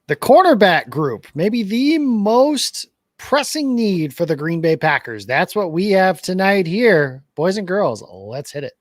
The cornerback group, maybe the most pressing need for the Green Bay Packers. That's what we have tonight here. Boys and girls, let's hit it.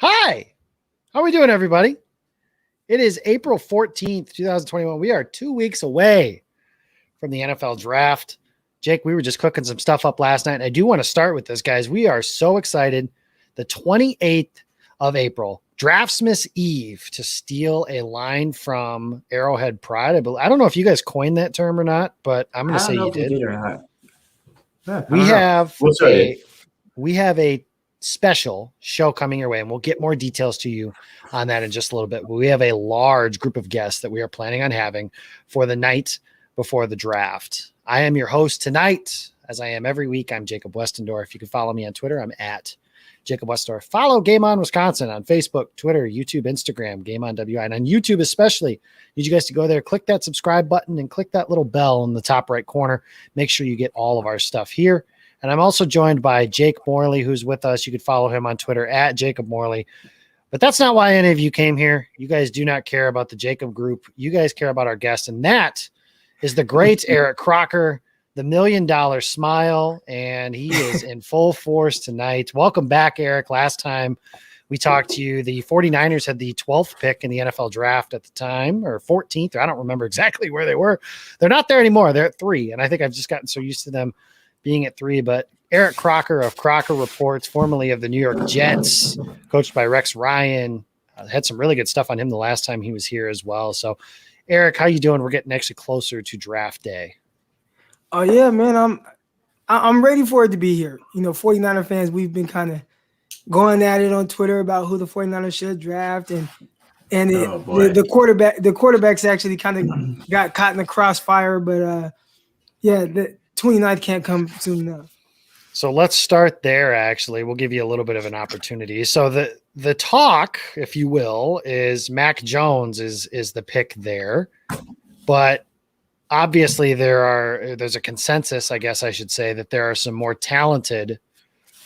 Hi, how are we doing, everybody? It is April 14th, 2021. We are 2 weeks away from the NFL draft. Jake, we were just cooking some stuff up last night. And I do want to start with this, guys. We are so excited. The 28th of April, Draftsmith's Eve, to steal a line from Arrowhead Pride. I don't know if you guys coined that term or not, but I'm going to say you did. We have a special show coming your way, and we'll get more details to you on that in just a little bit. But we have a large group of guests that we are planning on having for the night before the draft. I am your host tonight, as I am every week. I'm Jacob Westendorf. You can follow me on Twitter. I'm at Jacob Westendorf. Follow Game On Wisconsin on Facebook, Twitter, YouTube, Instagram, Game On WI. And on YouTube especially, need you guys to go there, click that subscribe button, and click that little bell in the top right corner. Make sure you get all of our stuff here. And I'm also joined by Jake Morley, who's with us. You could follow him on Twitter at Jacob Morley. But that's not why any of you came here. You guys do not care about the Jacob group. You guys care about our guest, and that is the great Eric Crocker, the $1 Million Smile, and he is in full force tonight. Welcome back, Eric. Last time we talked to you, the 49ers had the 12th pick in the NFL draft at the time, or 14th. I don't remember exactly where they were. They're not there anymore. They're at 3, and I think I've just gotten so used to them being at 3, but Eric Crocker of Crocker Reports, formerly of the New York Jets, coached by Rex Ryan, had some really good stuff on him the last time he was here as well. So, Eric, how you doing? We're getting actually closer to draft day. Oh yeah, man, I'm ready for it to be here. You know, 49er fans, we've been kind of going at it on Twitter about who the 49ers should draft, and the quarterbacks actually kind of got caught in the crossfire, but yeah, the 29th can't come soon enough. So let's start there. Actually, we'll give you a little bit of an opportunity. So the talk, if you will, is Mac Jones is the pick there, but obviously there's a consensus, I guess I should say, that there are some more talented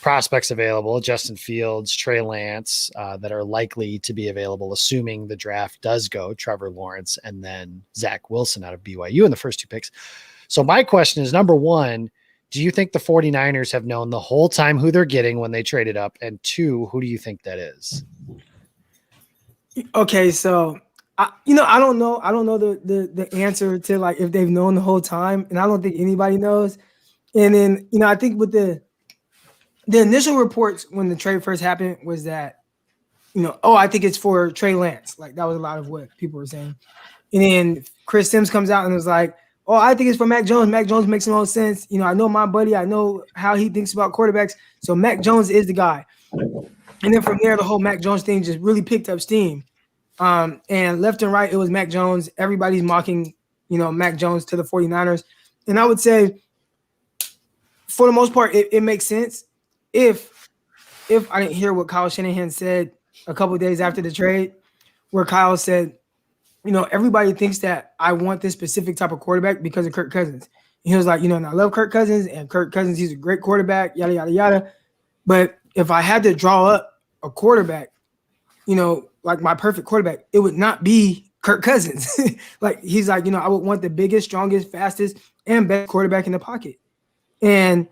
prospects available, Justin Fields, Trey Lance, that are likely to be available, assuming the draft does go, Trevor Lawrence, and then Zach Wilson out of BYU in the first 2 picks. So my question is, number one, do you think the 49ers have known the whole time who they're getting when they traded up? And 2, who do you think that is? Okay, so I don't know. I don't know the answer to like if they've known the whole time, and I don't think anybody knows. And then I think with the initial reports when the trade first happened was that I think it's for Trey Lance. Like that was a lot of what people were saying. And then Chris Sims comes out and was like, "Oh, I think it's for Mac Jones. Mac Jones makes the most sense. I know my buddy. I know how he thinks about quarterbacks. So Mac Jones is the guy." And then from there, the whole Mac Jones thing just really picked up steam. And left and right, it was Mac Jones. Everybody's mocking, Mac Jones to the 49ers. And I would say, for the most part, it makes sense. If I didn't hear what Kyle Shanahan said a couple of days after the trade, where Kyle said, everybody thinks that I want this specific type of quarterback because of Kirk Cousins. And he was like, and I love Kirk Cousins, and Kirk Cousins, he's a great quarterback, yada, yada, yada. But if I had to draw up a quarterback, like my perfect quarterback, it would not be Kirk Cousins. Like he's like, I would want the biggest, strongest, fastest, and best quarterback in the pocket. And,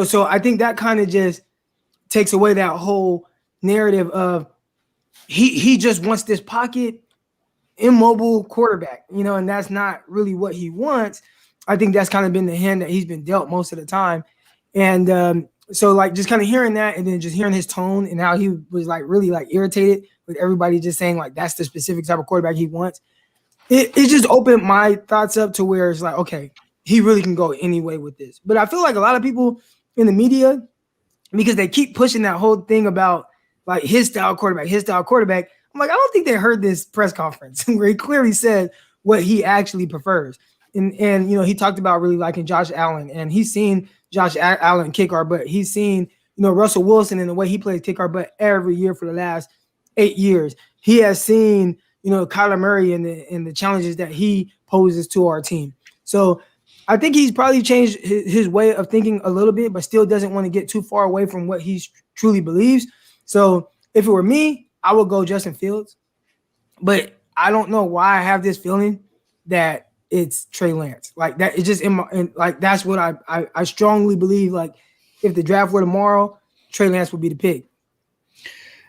so I think that kind of just takes away that whole narrative of he just wants this pocket immobile quarterback, and that's not really what he wants. I think that's kind of been the hand that he's been dealt most of the time. And so like just kind of hearing that and then just hearing his tone and how he was like really like irritated with everybody just saying like that's the specific type of quarterback he wants. It just opened my thoughts up to where it's like, okay, he really can go any way with this. But I feel like a lot of people in the media, because they keep pushing that whole thing about like his style quarterback. I'm like, I don't think they heard this press conference where he clearly said what he actually prefers. And he talked about really liking Josh Allen, and he's seen Josh Allen kick our butt. He's seen, Russell Wilson and the way he plays kick our butt every year for the last 8 years. He has seen, Kyler Murray and the challenges that he poses to our team. So I think he's probably changed his way of thinking a little bit, but still doesn't want to get too far away from what he truly believes. So if it were me, I would go Justin Fields. But I don't know why I have this feeling that it's Trey Lance. Like that, it's just like that's what I strongly believe. Like if the draft were tomorrow, Trey Lance would be the pick.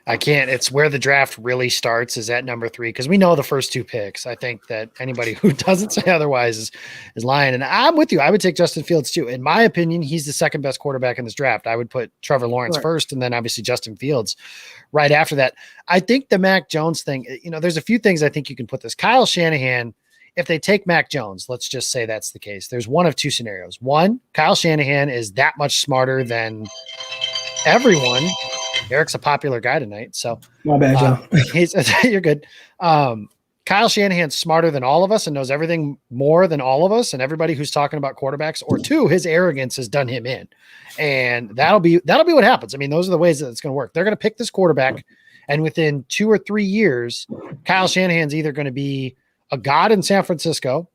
I can't. It's where the draft really starts is at number 3 because we know the first 2 picks. I think that anybody who doesn't say otherwise is lying. And I'm with you. I would take Justin Fields too. In my opinion, he's the second best quarterback in this draft. I would put Trevor Lawrence first and then obviously Justin Fields right after that. I think the Mac Jones thing, there's a few things I think you can put this. Kyle Shanahan, if they take Mac Jones, let's just say that's the case. There's one of 2 scenarios. One, Kyle Shanahan is that much smarter than everyone. Eric's a popular guy tonight, so my bad, Joe. You're good. Kyle Shanahan's smarter than all of us and knows everything more than all of us and everybody who's talking about quarterbacks. Or 2, his arrogance has done him in, and that'll be what happens. I mean, those are the ways that it's going to work. They're going to pick this quarterback, and within 2 or 3 years, Kyle Shanahan's either going to be a god in San Francisco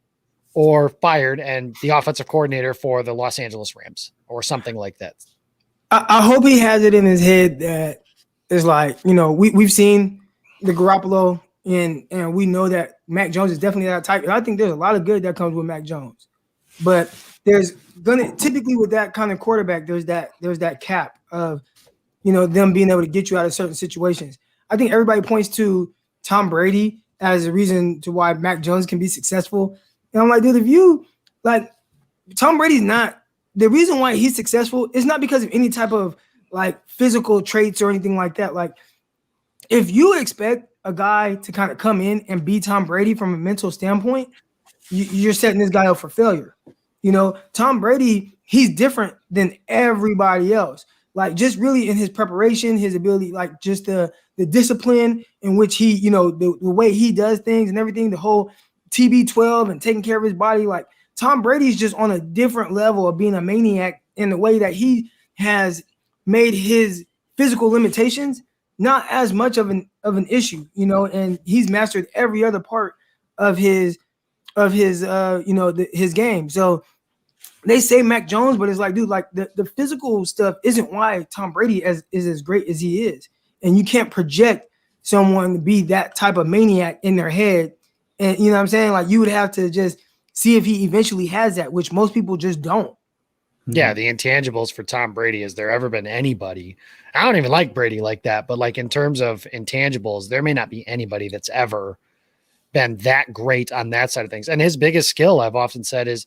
or fired and the offensive coordinator for the Los Angeles Rams or something like that. I hope he has it in his head that it's like, we've seen the Garoppolo and we know that Mac Jones is definitely that type. And I think there's a lot of good that comes with Mac Jones. But there's typically with that kind of quarterback, there's that cap of, them being able to get you out of certain situations. I think everybody points to Tom Brady as a reason to why Mac Jones can be successful. And I'm like, dude, if you like Tom Brady's not. The reason why he's successful is not because of any type of like physical traits or anything like that. Like if you expect a guy to kind of come in and be Tom Brady from a mental standpoint, you're setting this guy up for failure. Tom Brady, he's different than everybody else. Like just really in his preparation, his ability, like just the discipline in which he, the way he does things and everything, the whole TB12 and taking care of his body, like Tom Brady's just on a different level of being a maniac in the way that he has made his physical limitations not as much of an issue, and he's mastered every other part of his game. So they say Mac Jones, but it's like, dude, like the physical stuff isn't why Tom Brady is as great as he is. And you can't project someone to be that type of maniac in their head. And you know what I'm saying? Like you would have to just see if he eventually has that, which most people just don't. Yeah, the intangibles for Tom Brady, has there ever been anybody? I don't even like Brady like that, but like in terms of intangibles, there may not be anybody that's ever been that great on that side of things. And his biggest skill, I've often said, is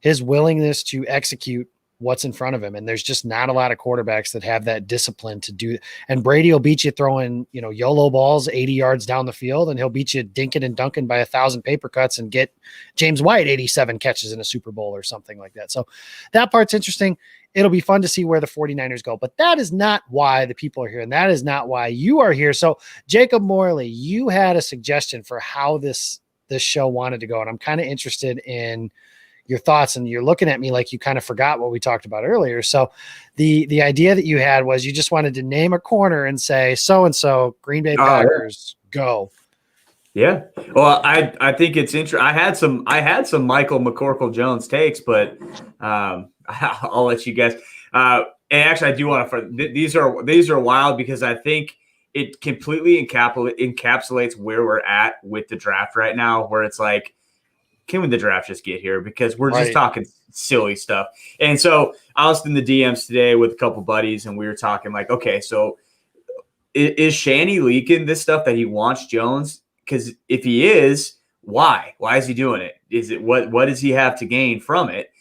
his willingness to execute what's in front of him. And there's just not a lot of quarterbacks that have that discipline to do. And Brady will beat you throwing, YOLO balls 80 yards down the field, and he'll beat you dinking and dunking by 1,000 paper cuts and get James White 87 catches in a Super Bowl or something like that. So that part's interesting. It'll be fun to see where the 49ers go, but that is not why the people are here. And that is not why you are here. So Jacob Morley, you had a suggestion for how this show wanted to go. And I'm kind of interested in your thoughts, and you're looking at me like you kind of forgot what we talked about earlier. So the idea that you had was you just wanted to name a corner and say, so-and-so, Green Bay Packers, go. Yeah. Well, I think it's interesting. I had some Michael McCorkle-Jones takes, but I'll let you guess. And actually I do want to, these are wild because I think it completely encapsulates where we're at with the draft right now, where it's like, can the draft just get here? Because we're just talking silly stuff. And so I was in the DMs today with a couple buddies, and we were talking like, okay, so is Shanny leaking this stuff that he wants Jones? Because if he is, why? Why is he doing it? Is it what does he have to gain from it?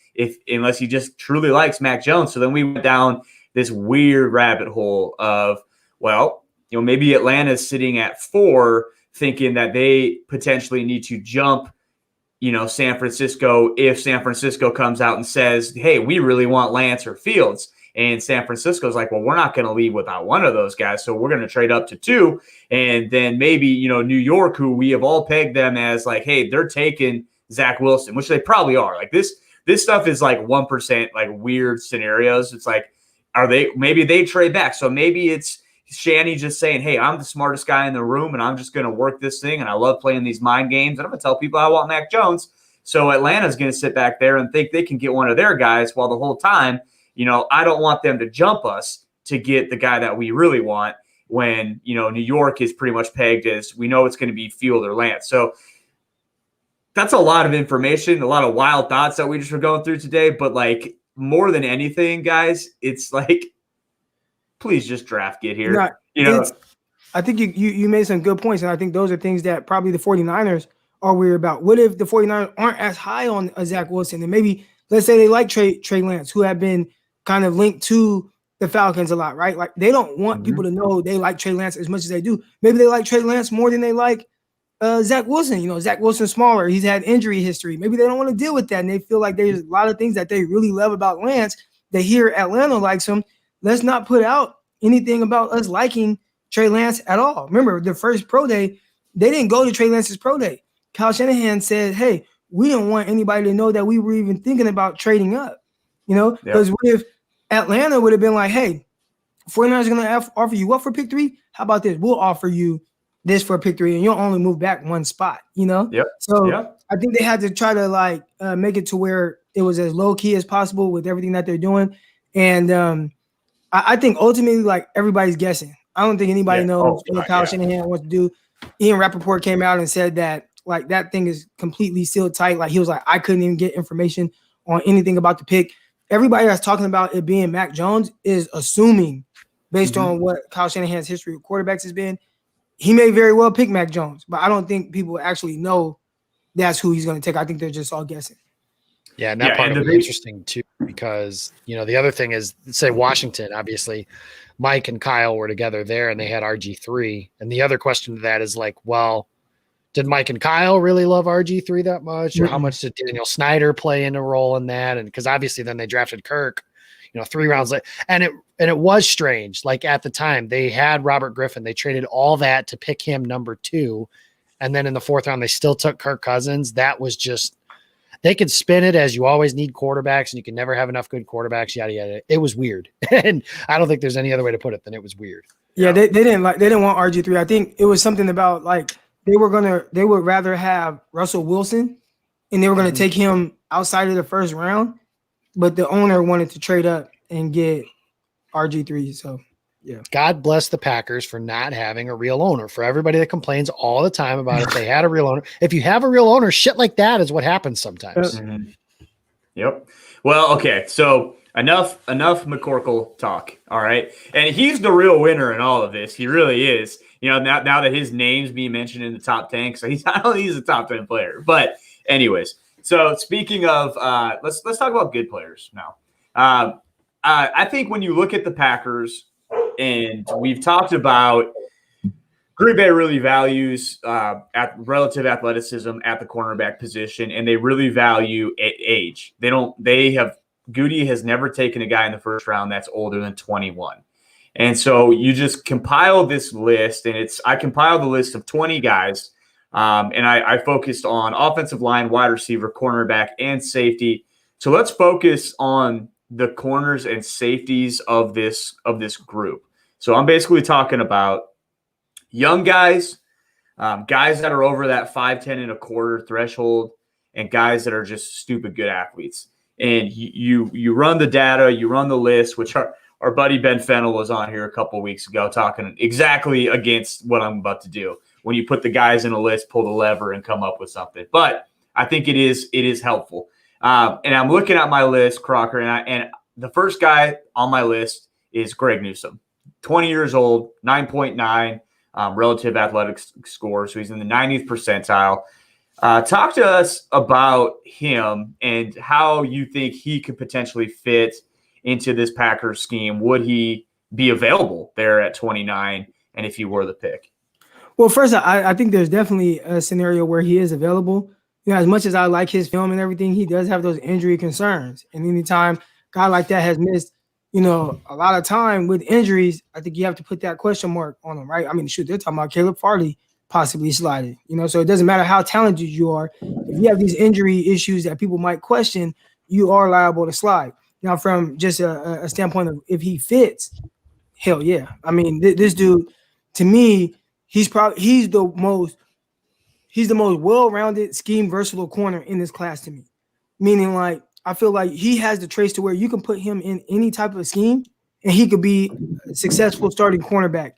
Unless he just truly likes Mac Jones. So then we went down this weird rabbit hole of, well, maybe Atlanta's sitting at 4, thinking that they potentially need to jump, San Francisco if San Francisco comes out and says, hey, we really want Lance or Fields. And San Francisco's like, well, we're not going to leave without one of those guys, so we're going to trade up to 2. And then maybe, New York, who we have all pegged them as like, hey, they're taking Zach Wilson, which they probably are. Like this stuff is like 1%, like weird scenarios. It's like, maybe they trade back. So maybe it's Shanny just saying, hey, I'm the smartest guy in the room and I'm just going to work this thing. And I love playing these mind games. And I'm going to tell people I want Mac Jones. So Atlanta's going to sit back there and think they can get one of their guys, while the whole time, I don't want them to jump us to get the guy that we really want, when, New York is pretty much pegged as, we know it's going to be Field or Lance. So that's a lot of information, a lot of wild thoughts that we just were going through today. But like, more than anything, guys, it's like, please just draft get here. I think you made some good points, and I think those are things that probably the 49ers are worried about. What if the 49ers aren't as high on Zach Wilson? And maybe, let's say they like Trey Lance, who have been kind of linked to the Falcons a lot, right? Like, they don't want people to know they like Trey Lance as much as they do. Maybe they like Trey Lance more than they like Zach Wilson. Zach Wilson's smaller. He's had injury history. Maybe they don't want to deal with that, and they feel like there's a lot of things that they really love about Lance. They hear Atlanta likes him. Let's not put out anything about us liking Trey Lance at all. Remember, the first pro day, they didn't go to Trey Lance's pro day. Kyle Shanahan said, hey, we didn't want anybody to know that we were even thinking about trading up. Because what if Atlanta would have been like, hey, 49ers are going to offer you what for pick 3? How about this? We'll offer you this for pick 3, and you'll only move back one spot, So I think they had to try to make it to where it was as low key as possible with everything that they're doing. And I think ultimately, like, everybody's guessing. I don't think anybody knows what Kyle Shanahan wants to do. Ian Rappaport came out and said that, like, that thing is completely sealed tight. Like, he was like, I couldn't even get information on anything about the pick. Everybody that's talking about it being Mac Jones is assuming, based on what Kyle Shanahan's history with quarterbacks has been, he may very well pick Mac Jones. But I don't think people actually know that's who he's going to take. I think they're just all guessing. Yeah, and that part of it interesting too, because the other thing is, say Washington, obviously Mike and Kyle were together there and they had RG3. And the other question to that is like, well, did Mike and Kyle really love RG3 that much? Or how much did Daniel Snyder play in a role in that? And because obviously then they drafted Kirk, 3 rounds later. And it was strange. Like, at the time they had Robert Griffin, they traded all that to pick him number 2. And then in the 4th round, they still took Kirk Cousins. That was just, they could spin it as you always need quarterbacks and you can never have enough good quarterbacks, yada, yada. It was weird. And I don't think there's any other way to put it than it was weird. Yeah, they didn't want RG3. I think it was something about, like, they would rather have Russell Wilson, and they were going to take him outside of the 1st round, but the owner wanted to trade up and get RG3. So yeah. God bless the Packers for not having a real owner. For everybody that complains all the time about if they had a real owner. If you have a real owner, shit like that is what happens sometimes. Yep. Well, okay. So enough McCorkle talk. All right. And he's the real winner in all of this. He really is. Now that his name's being mentioned in the top 10, so he's a top 10 player. But anyways, so speaking of, let's talk about good players now. I think when you look at the Packers, and we've talked about Green Bay really values at relative athleticism at the cornerback position, and they really value age. Goody has never taken a guy in the 1st round that's older than 21. And so you just compile this list, and I compiled the list of 20 guys, and I focused on offensive line, wide receiver, cornerback, and safety. So let's focus on the corners and safeties of this group. So I'm basically talking about young guys, guys that are over that 5'10" and a quarter threshold, and guys that are just stupid good athletes. And you run the data, you run the list, which our buddy Ben Fennell was on here a couple of weeks ago talking exactly against what I'm about to do. When you put the guys in a list, pull the lever, and come up with something. But I think it is helpful. And I'm looking at my list, Crocker, and the first guy on my list is Greg Newsome, 20 years old, 9.9, relative athletic score. So he's in the 90th percentile. Talk to us about him and how you think he could potentially fit into this Packers scheme. Would he be available there at 29? And if he were the pick? Well, first, I think there's definitely a scenario where he is available. As much as I like his film and everything, he does have those injury concerns. And anytime a guy like that has missed, a lot of time with injuries, I think you have to put that question mark on him, right? I mean, shoot, they're talking about Caleb Farley possibly sliding, so it doesn't matter how talented you are. If you have these injury issues that people might question, you are liable to slide. Now, from just a standpoint of if he fits, hell yeah. I mean, this dude, to me, he's the most well-rounded, scheme versatile corner in this class to me. Meaning, like, I feel like he has the traits to where you can put him in any type of scheme and he could be a successful starting cornerback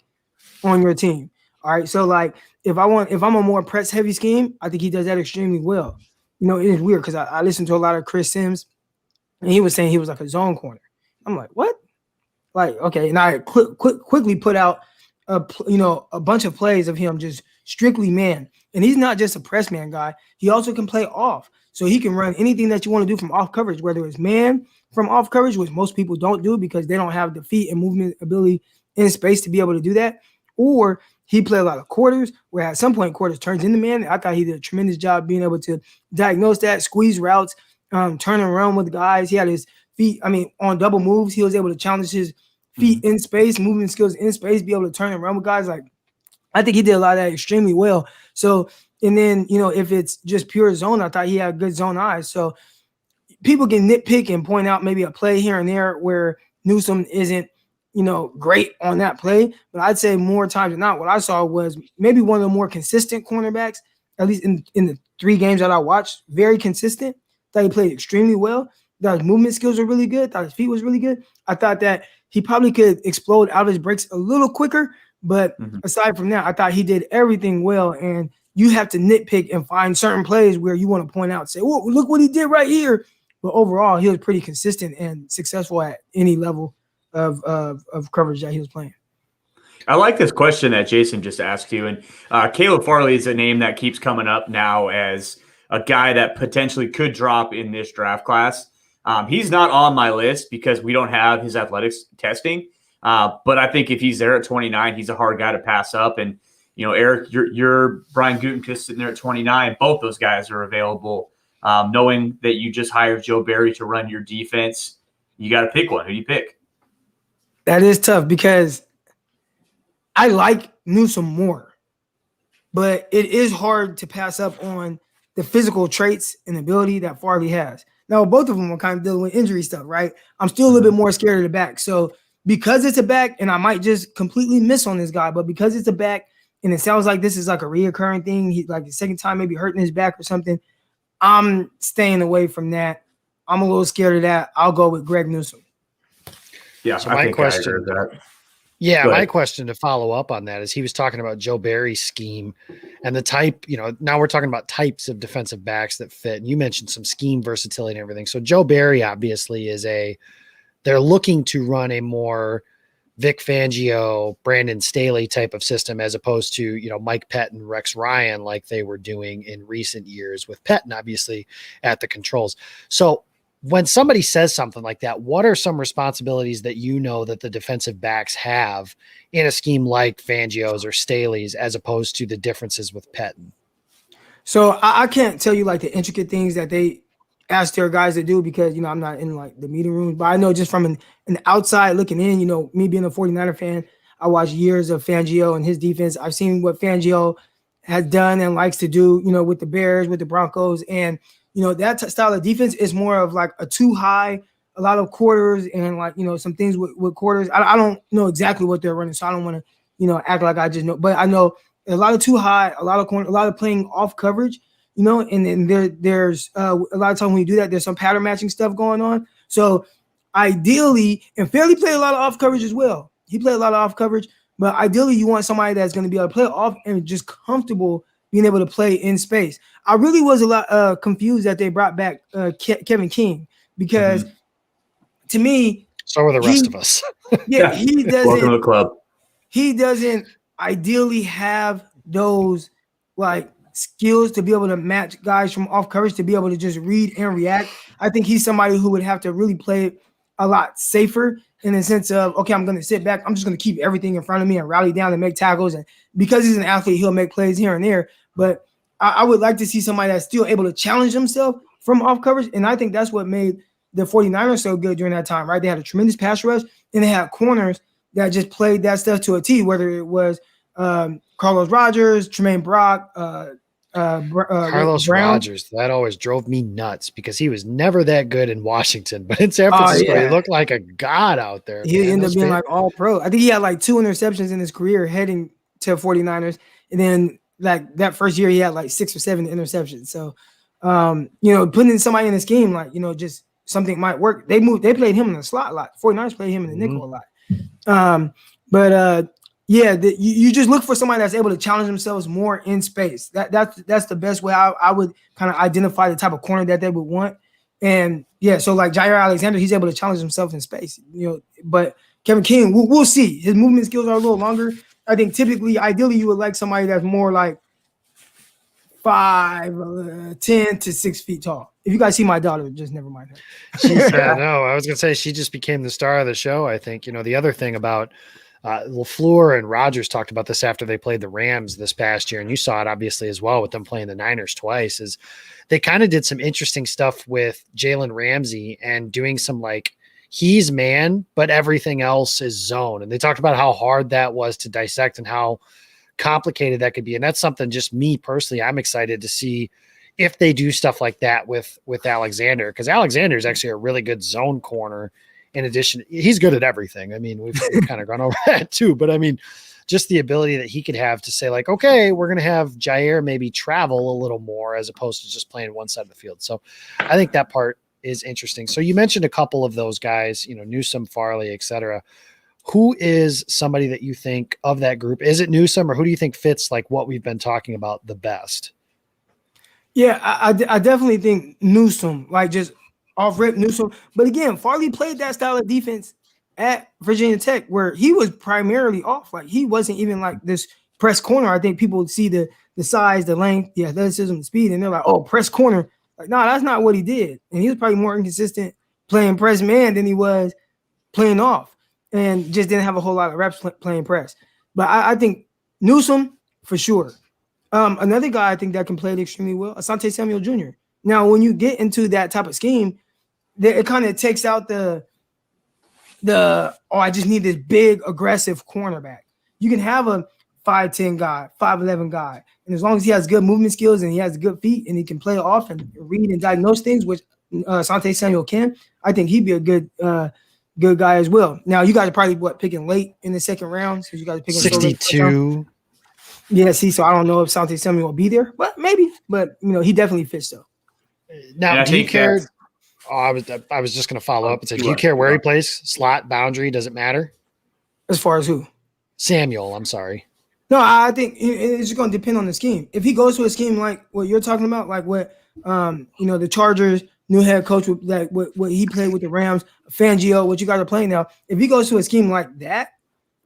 on your team. All right. So, like, if I'm a more press heavy scheme, I think he does that extremely well. It is weird because I listened to a lot of Chris Sims and he was saying he was like a zone corner. I'm like, what? Like, okay. And I quickly put out a bunch of plays of him just strictly man. And he's not just a press man guy. He also can play off. So he can run anything that you want to do from off coverage, whether it's man from off coverage, which most people don't do because they don't have the feet and movement ability in space to be able to do that. Or he played a lot of quarters, where at some point quarters turns into man. I thought he did a tremendous job being able to diagnose that, squeeze routes, turning around with guys. He had his feet, on double moves. He was able to challenge his feet in space, movement skills in space, be able to turn around with guys. Like, I think he did a lot of that extremely well. So, and then, if it's just pure zone, I thought he had good zone eyes. So people can nitpick and point out maybe a play here and there where Newsome isn't, great on that play. But I'd say more times than not, what I saw was maybe one of the more consistent cornerbacks, at least in the 3 games that I watched, very consistent. Thought he played extremely well. Thought his movement skills were really good. Thought his feet was really good. I thought that he probably could explode out of his breaks a little quicker. But aside from that, I thought he did everything well. And you have to nitpick and find certain plays where you want to point out, say, oh, look what he did right here. But overall, he was pretty consistent and successful at any level of coverage that he was playing. I like this question that Jason just asked you. And Caleb Farley is a name that keeps coming up now as a guy that potentially could drop in this draft class. He's not on my list because we don't have his athletics testing. But I think if he's there at 29, he's a hard guy to pass up. And, Eric, you're Brian Gutekunst sitting there at 29. Both those guys are available. Knowing that you just hired Joe Barry to run your defense, you got to pick one. Who do you pick? That is tough because I like Newsome more. But it is hard to pass up on the physical traits and ability that Farley has. Now, both of them are kind of dealing with injury stuff, right? I'm still a little bit more scared of the back. So because it's a back, and I might just completely miss on this guy, but because it's a back, and it sounds like this is like a reoccurring thing, he's like the second time maybe hurting his back or something, I'm staying away from that. I'm a little scared of that. I'll go with Greg Newsome. Yeah, so my question to follow up on that is he was talking about Joe Barry's scheme and the type, now we're talking about types of defensive backs that fit. And you mentioned some scheme versatility and everything. So Joe Barry obviously they're looking to run a more Vic Fangio, Brandon Staley type of system as opposed to, Mike Pettin, Rex Ryan, like they were doing in recent years with Pettin, obviously at the controls. So when somebody says something like that, what are some responsibilities that that the defensive backs have in a scheme like Fangio's or Staley's as opposed to the differences with Pettin? So I can't tell you like the intricate things that they ask their guys to do because, I'm not in like the meeting rooms, but I know just from an outside looking in, me being a 49er fan, I watched years of Fangio and his defense. I've seen what Fangio has done and likes to do, with the Bears, with the Broncos. And, that style of defense is more of like a too high, a lot of quarters and like, some things with quarters. I don't know exactly what they're running, so I don't want to, act like I just know. But I know a lot of too high, a lot of corner, a lot of playing off coverage, and then there's a lot of time when you do that, there's some pattern matching stuff going on. So ideally, and Fairley played a lot of off coverage as well. He played a lot of off coverage, but ideally you want somebody that's going to be able to play off and just comfortable being able to play in space. I really was a lot confused that they brought back Kevin King because to me, so are the rest of us. Yeah, he doesn't. Welcome to the club. He doesn't ideally have those like skills to be able to match guys from off coverage, to be able to just read and react. I think he's somebody who would have to really play a lot safer in the sense of, okay, I'm going to sit back. I'm just going to keep everything in front of me and rally down and make tackles. And because he's an athlete, he'll make plays here and there. But I would like to see somebody that's still able to challenge himself from off coverage. And I think that's what made the 49ers so good during that time, right? They had a tremendous pass rush, and they had corners that just played that stuff to a T, whether it was Carlos Rogers, Tremaine Brock, Carlos Brown. Rogers, that always drove me nuts because he was never that good in Washington, but in San Francisco, he looked like a god out there. He ended up being like all pro. I think he had like 2 interceptions in his career heading to 49ers. And then like that first year, he had like 6 or 7 interceptions. So, putting somebody in this game, like, just something might work. They played him in the slot a lot. 49ers played him in the nickel a lot. You just look for somebody that's able to challenge themselves more in space. That's the best way I would kind of identify the type of corner that they would want. And so like Jair Alexander, he's able to challenge himself in space. But Kevin King, we'll see. His movement skills are a little longer. I think ideally, you would like somebody that's more like 5'10" to 6 feet tall. If you guys see my daughter, just never mind her. I was gonna say she just became the star of the show. I think the other thing about LaFleur and Rodgers talked about this after they played the Rams this past year, and you saw it obviously as well with them playing the Niners twice, is they kind of did some interesting stuff with Jalen Ramsey and doing some like he's man, but everything else is zone. And they talked about how hard that was to dissect and how complicated that could be. And that's something just me personally, I'm excited to see if they do stuff like that with Alexander, because Alexander is actually a really good zone corner. In addition, he's good at everything. I mean, we've kind of gone over that too, but I mean, just the ability that he could have to say like, okay, we're going to have Jair maybe travel a little more as opposed to just playing one side of the field. So I think that part is interesting. So you mentioned a couple of those guys, Newsome, Farley, et cetera. Who is somebody that you think of that group? Is it Newsome, or who do you think fits like what we've been talking about the best? Yeah, I definitely think Newsome, like just off rip Newsome. But again, Farley played that style of defense at Virginia Tech where he was primarily off. Like he wasn't even like this press corner. I think people would see the size, the length, the athleticism, the speed, and they're like, oh, press corner. Like, no, that's not what he did. And he was probably more inconsistent playing press man than he was playing off, and just didn't have a whole lot of reps playing press. But I think Newsome for sure. Another guy I think that can play it extremely well, Asante Samuel Jr. Now, when you get into that type of scheme, it kind of takes out I just need this big, aggressive cornerback. You can have a 5'10 guy, 5'11 guy, and as long as he has good movement skills and he has good feet and he can play off and read and diagnose things, which Asante Samuel can, I think he'd be a good guy as well. Now, you guys are probably picking late in the second round, because you guys are picking 62. Yeah, so I don't know if Asante Samuel will be there, but maybe. But he definitely fits though. Now, do you care? I was just going to follow up and say, do you care where he plays? Slot, boundary, does it matter? As far as who? Samuel, I'm sorry. No, I think it's just going to depend on the scheme. If he goes to a scheme like what you're talking about, like what the Chargers new head coach, like what he played with the Rams, Fangio, what you guys are playing now. If he goes to a scheme like that,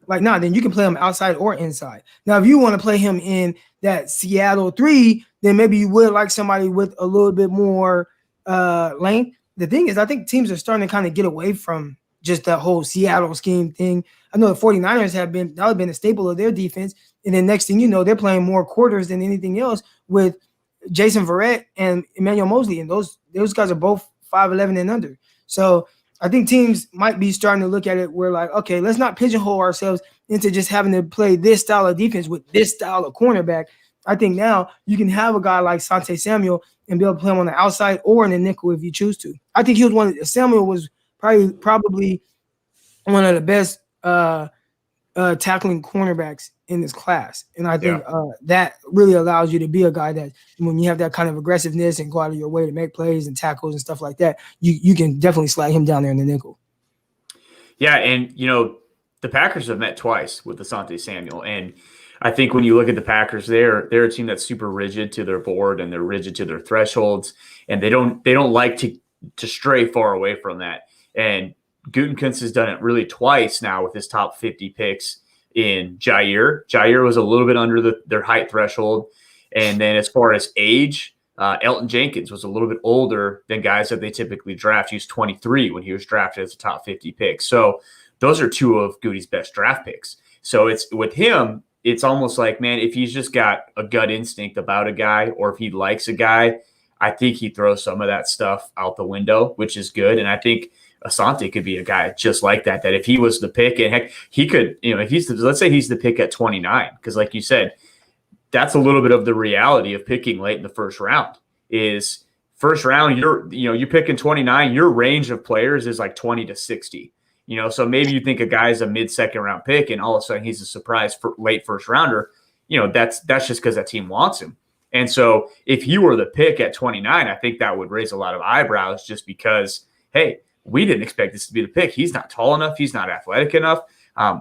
then you can play him outside or inside. Now, if you want to play him in that Seattle 3, then maybe you would like somebody with a little bit more length. The thing is, I think teams are starting to kind of get away from just that whole Seattle scheme thing. I know the 49ers that would been a staple of their defense. And then next thing you know, they're playing more quarters than anything else with Jason Verrett and Emmanuel Mosley. And those guys are both 5'11 and under. So I think teams might be starting to look at it where like, okay, let's not pigeonhole ourselves into just having to play this style of defense with this style of cornerback. I think now you can have a guy like Asante Samuel and be able to play him on the outside or in the nickel if you choose to. I think Samuel was probably one of the best tackling cornerbacks in this class. And I think that really allows you to be a guy that when you have that kind of aggressiveness and go out of your way to make plays and tackles and stuff like that, you can definitely slide him down there in the nickel. Yeah, and the Packers have met twice with Asante Samuel, and I think when you look at the Packers, they're a team that's super rigid to their board and they're rigid to their thresholds, and they don't like to stray far away from that. And Gutekunst has done it really twice now with his top 50 picks in Jair. Jair was a little bit under their height threshold. And then as far as age, Elton Jenkins was a little bit older than guys that they typically draft. He was 23 when he was drafted as a top 50 pick. So those are two of Goody's best draft picks. So it's with him, it's almost like, man, if he's just got a gut instinct about a guy, or if he likes a guy, I think he throws some of that stuff out the window, which is good. And I think Asante could be a guy just like that, that if he was the pick, and heck, he could, if he's let's say he's the pick at 29, because like you said, that's a little bit of the reality of picking late in the first round. Is first round, you're picking 29, your range of players is like 20 to 60. So maybe you think a guy's a mid-second round pick, and all of a sudden he's a surprise for late first rounder. That's just because that team wants him. And so if he were the pick at 29, I think that would raise a lot of eyebrows, just because, hey, we didn't expect this to be the pick. He's not tall enough. He's not athletic enough.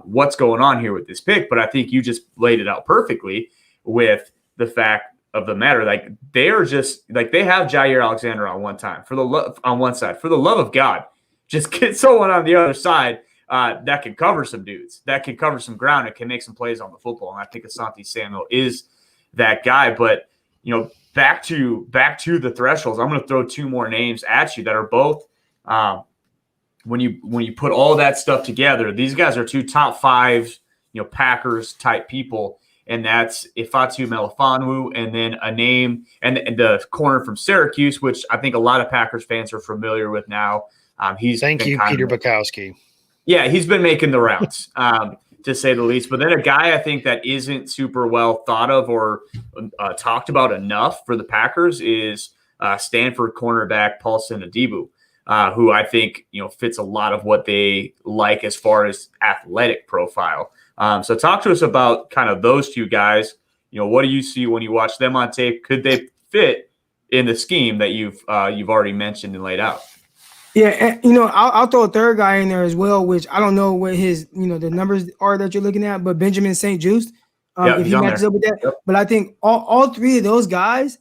What's going on here with this pick? But I think you just laid it out perfectly with the fact of the matter. Like, they are just like, they have Jair Alexander on one side. For the love of God, just get someone on the other side that can cover some dudes, that can cover some ground, and can make some plays on the football. And I think Asante Samuel is that guy. But back to the thresholds, I'm going to throw two more names at you that are both when you put all that stuff together, these guys are two top five Packers type people. And that's Ifeatu Melifonwu, and then a name and the corner from Syracuse, which I think a lot of Packers fans are familiar with now. Thank you, Peter Bukowski. Yeah, he's been making the rounds, to say the least. But then a guy I think that isn't super well thought of or talked about enough for the Packers is Stanford cornerback Paulson Adebo, who I think fits a lot of what they like as far as athletic profile. So talk to us about kind of those two guys. What do you see when you watch them on tape? Could they fit in the scheme that you've already mentioned and laid out? Yeah, and, I'll throw a third guy in there as well, which I don't know what his, the numbers are that you're looking at, but Benjamin St-Juste, if he matches up with that. Yep. But I think all three of those guys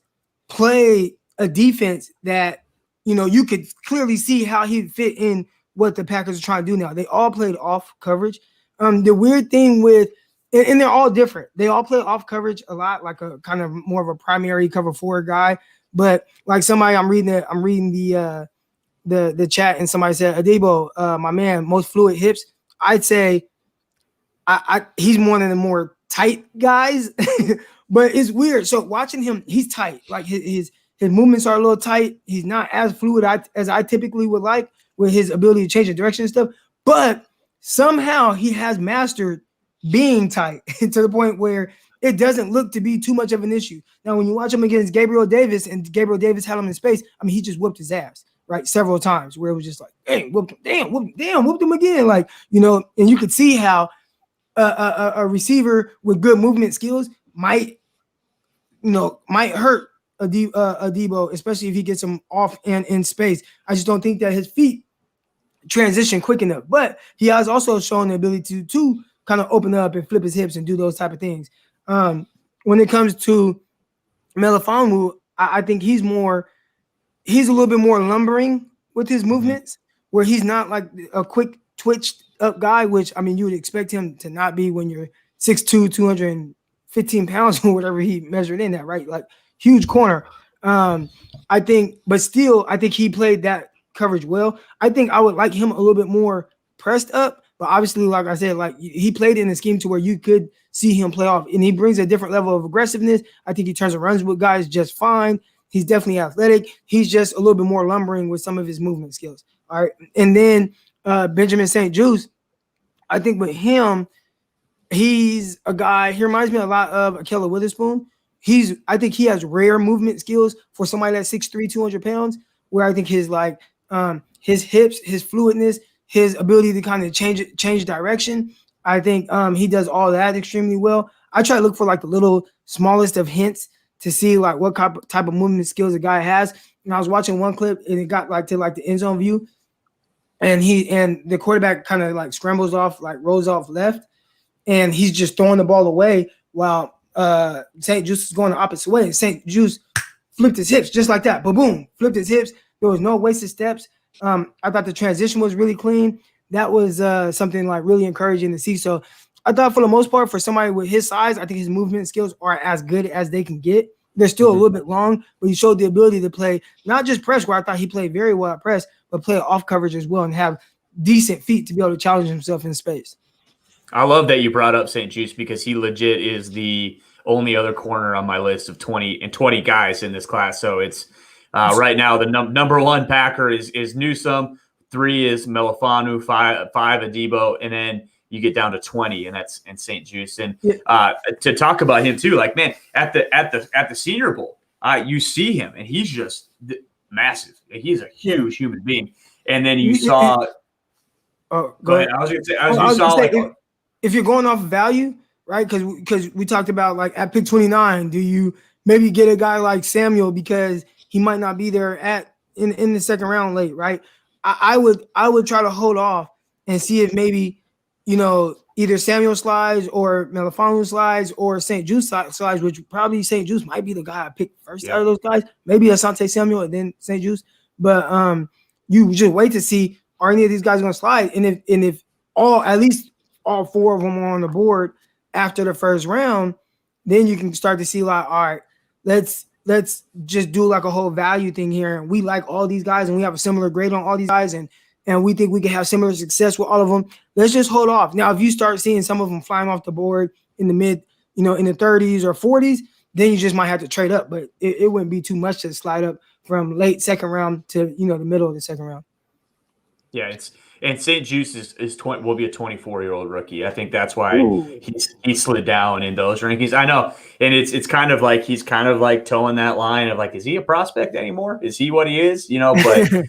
play a defense that, you could clearly see how he'd fit in what the Packers are trying to do now. They all played off coverage. The weird thing with, and they're all different. They all play off coverage a lot, like a kind of more of a primary cover four guy. But like somebody, I'm reading the chat, and somebody said, Adebo, my man, most fluid hips. I'd say he's one of the more tight guys, but it's weird. So watching him, he's tight. Like his movements are a little tight. He's not as fluid as I typically would like with his ability to change the direction and stuff. But somehow he has mastered being tight to the point where it doesn't look to be too much of an issue. Now, when you watch him against Gabriel Davis, and Gabriel Davis had him in space, he just whooped his ass, right? Several times where it was just like, hey, whooped him, whooped him again. Like, and you could see how a receiver with good movement skills might hurt Adebo, especially if he gets him off and in space. I just don't think that his feet transition quick enough, but he has also shown the ability to kind of open up and flip his hips and do those type of things. When it comes to Melifonwu, I think he's a little bit more lumbering with his movements, where he's not like a quick twitched up guy, which you would expect him to not be when you're 6'2", 215 pounds or whatever he measured in that, right? Like huge corner. I think he played that coverage well. I think I would like him a little bit more pressed up, but obviously, like I said, like he played in a scheme to where you could see him play off, and he brings a different level of aggressiveness. I think he turns and runs with guys just fine. He's definitely athletic. He's just a little bit more lumbering with some of his movement skills. All right. And then Benjamin St-Juste, I think with him, he's a guy, he reminds me a lot of Ahkello Witherspoon. I think he has rare movement skills for somebody that's 6'3", 200 pounds, where I think his hips, his fluidness, his ability to kind of change direction. I think he does all that extremely well. I try to look for like the little smallest of hints to see like what type of movement skills a guy has. And I was watching one clip, and it got like to like the end zone view, and the quarterback kind of like scrambles off, like rolls off left, and he's just throwing the ball away while St-Juste is going the opposite way. And St-Juste flipped his hips just like that. Boom, flipped his hips. There was no wasted steps. I thought the transition was really clean. That was something like really encouraging to see. So thought for the most part, for somebody with his size, I think his movement skills are as good as they can get. They're still a little bit long, but he showed the ability to play not just press, where I thought he played very well at press, but play off coverage as well and have decent feet to be able to challenge himself in space. I love that you brought up St. Juste because he legit is the only other corner on my list of 20 guys in this class. So it's right now the number one Packer is Newsome, 3 is Melifanu, 5 Adebo, and then you get down to 20, and that's St. Juste. And to talk about him too, like, man, at the Senior Bowl, you see him, and he's just massive. He's a huge human being. And then you saw. Oh, go ahead. I was going to say, if you're going off value, right? Because we talked about, like, at pick 29, do you maybe get a guy like Samuel because he might not be there in the second round late, right? I would try to hold off and see if maybe, either Samuel slides or Melifanu slides or St. Juste slides, which probably St. Juste might be the guy I picked first out of those guys. Maybe Asante Samuel and then St. Juste. But you just wait to see, are any of these guys going to slide? And if at least all 4 of them are on the board after the first round, then you can start to see, like, all right, let's just do like a whole value thing here. And we like all these guys and we have a similar grade on all these guys and we think we can have similar success with all of them. Let's just hold off. Now, if you start seeing some of them flying off the board in the mid, in the 30s or 40s, then you just might have to trade up. But it wouldn't be too much to slide up from late second round to, the middle of the second round. Yeah, and St. Juste will be a 24-year-old rookie. I think that's why he slid down in those rankings. I know, and it's kind of like he's kind of like towing that line of, like, is he a prospect anymore? Is he what he is? But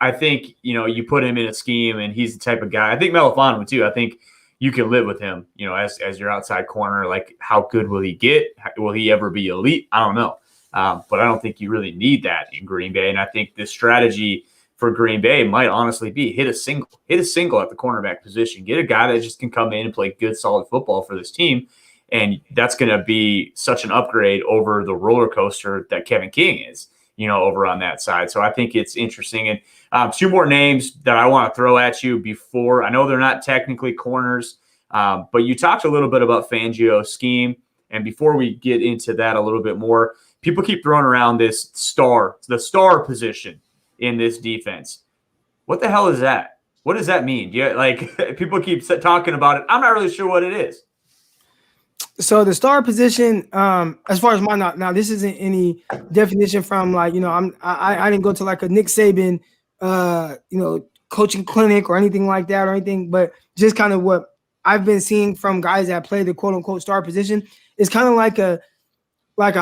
I think you put him in a scheme, and he's the type of guy. I think Melifanu too. I think you can live with him. As your outside corner. Like, how good will he get? Will he ever be elite? I don't know, but I don't think you really need that in Green Bay. And I think this strategy for Green Bay might honestly be hit a single at the cornerback position. Get a guy that just can come in and play good, solid football for this team. And that's going to be such an upgrade over the roller coaster that Kevin King is, over on that side. So I think it's interesting. And 2 more names that I want to throw at you before. I know they're not technically corners, but you talked a little bit about Fangio's scheme. And before we get into that a little bit more, people keep throwing around the star position in this defense. What the hell is that? What does that mean? People keep talking about it. I'm not really sure what it is. So the star position, as far as now this isn't any definition from, like, I didn't go to like a Nick Saban, coaching clinic or anything like that or anything, but just kind of what I've been seeing from guys that play the quote unquote star position is kind of like a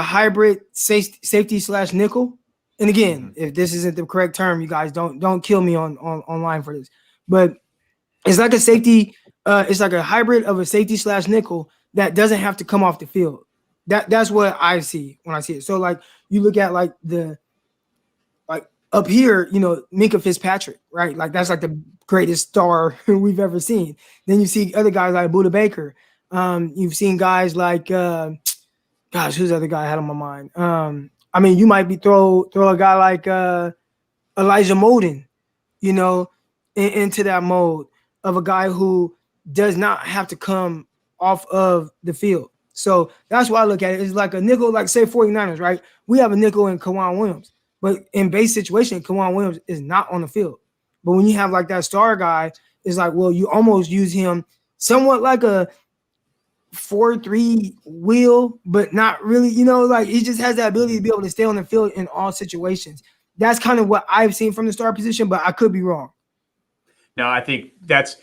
hybrid safety / nickel. And again, if this isn't the correct term, you guys don't kill me online for this. But it's like a safety, it's like a hybrid of a safety / nickel that doesn't have to come off the field. That's what I see when I see it. So, like, you look at like up here, Minkah Fitzpatrick, right? Like, that's like the greatest star we've ever seen. Then you see other guys like Budda Baker. You've seen guys like who's the other guy I had on my mind? You might be throw a guy like Elijah Molden, into that mode of a guy who does not have to come off of the field. So that's why I look at it. It's like a nickel, like, say 49ers, right? We have a nickel in Kawan Williams, but in base situation, Kawan Williams is not on the field. But when you have like that star guy, it's like, well, you almost use him somewhat like a 4-3 wheel, but not really, like, he just has that ability to be able to stay on the field in all situations. That's kind of what I've seen from the star position, but I could be wrong. No, I think that's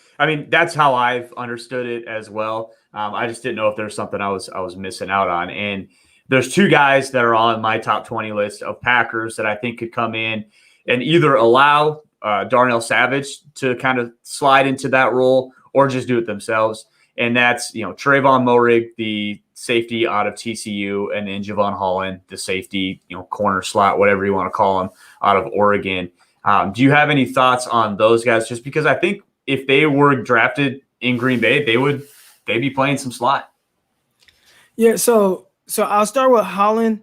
how I've understood it as well. I just didn't know if there's something I was missing out on. And there's 2 guys that are on my top 20 list of Packers that I think could come in and either allow Darnell Savage to kind of slide into that role or just do it themselves. And that's, Trayvon Moehrig, the safety out of TCU, and then Javon Holland, the safety, corner slot, whatever you want to call him, out of Oregon. Do you have any thoughts on those guys? Just because I think if they were drafted in Green Bay, they'd be playing some slot. Yeah, so I'll start with Holland.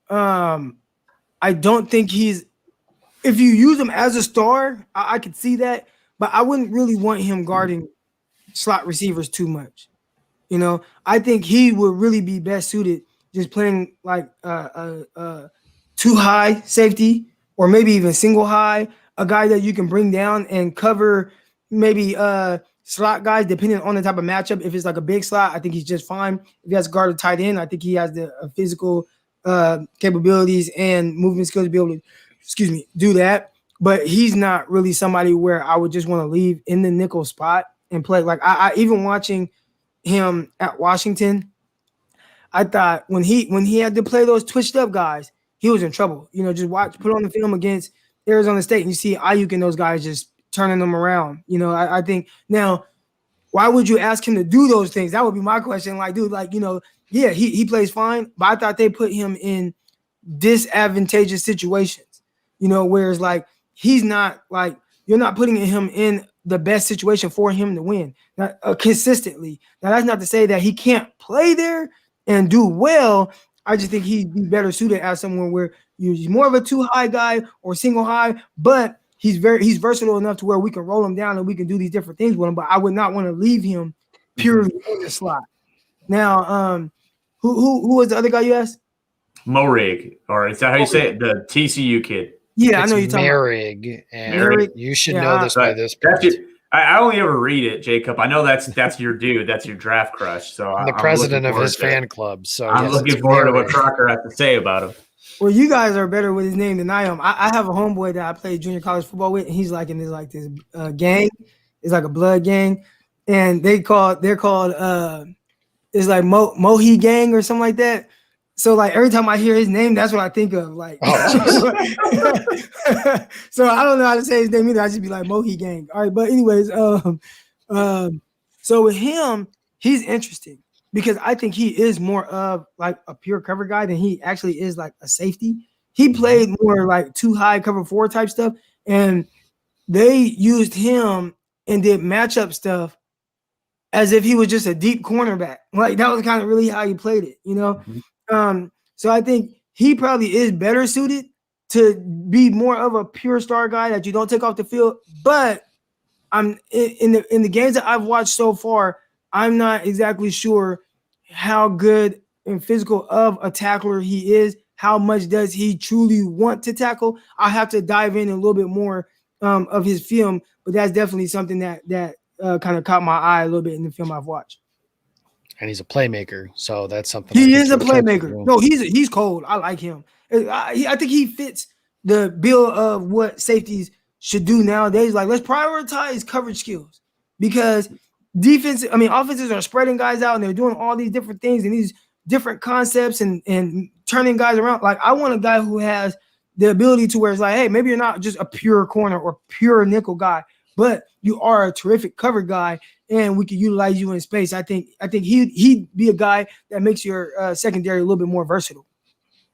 I don't think if you use him as a star, I could see that, but I wouldn't really want him guarding slot receivers too much. You know, I think he would really be best suited just playing like two high safety or maybe even single high, a guy that you can bring down and cover maybe slot guys depending on the type of matchup. If it's like a big slot, I think he's just fine. If he has to guard a tight end, I think he has the physical capabilities and movement skills to be able to, do that. But he's not really somebody where I would just want to leave in the nickel spot and play. Like I even watching him at Washington, I thought when he had to play those twitched up guys, he was in trouble. You know, just put on the film against Arizona State, and you see Ayuk and those guys just turning them around. You know, I think now, why would you ask him to do those things? That would be my question. Like, dude, like, you know, yeah, he plays fine, but I thought they put him in disadvantageous situations, you know, whereas like he's not like you're not putting him in the best situation for him to win consistently. Now, that's not to say that he can't play there and do well. I just think he'd be better suited as someone where he's more of a two high guy or single high, but he's versatile enough to where we can roll him down and we can do these different things with him. But I would not want to leave him purely in the slot. Now, who was the other guy you asked? Morig, or is that how you say it? The TCU kid. Yeah, It's I know you're talking Merrig, and Merrig. you should Yeah, know this by this point. I only ever read it, Jacob. I know that's your dude. That's your draft crush. So The I'm president looking of his forward to- fan club. So I'm yes, looking it's forward to what Merrig. Crocker has to say about him. Well, you guys are better with his name than I am. I have a homeboy that I played junior college football with, and he's like in this gang. It's like a blood gang, and they're called it's like Mohi gang or something like that. So like every time I hear his name, that's what I think of. Like, so I don't know how to say his name either. I just be like Mohi gang. All right, but anyways, so with him, he's interesting because I think he is more of like a pure cover guy than he actually is like a safety. He played more like too high cover 4 type stuff, and they used him and did matchup stuff as if he was just a deep cornerback. Like that was kind of really how he played it, you know? So I think he probably is better suited to be more of a pure star guy that you don't take off the field. But I'm in the games that I've watched so far, I'm not exactly sure how good and physical of a tackler he is. How much does he truly want to tackle? I'll have to dive in a little bit more of his film, but that's definitely something that kind of caught my eye a little bit in the film I've watched. And he's a playmaker, so that's something. He is a playmaker. No, he's cold. I like him. I think he fits the bill of what safeties should do nowadays. Like, let's prioritize coverage skills because offenses are spreading guys out and they're doing all these different things and these different concepts and turning guys around. Like, I want a guy who has the ability to where it's like, hey, maybe you're not just a pure corner or pure nickel guy, but you are a terrific cover guy, and we can utilize you in space. I think he'd be a guy that makes your secondary a little bit more versatile.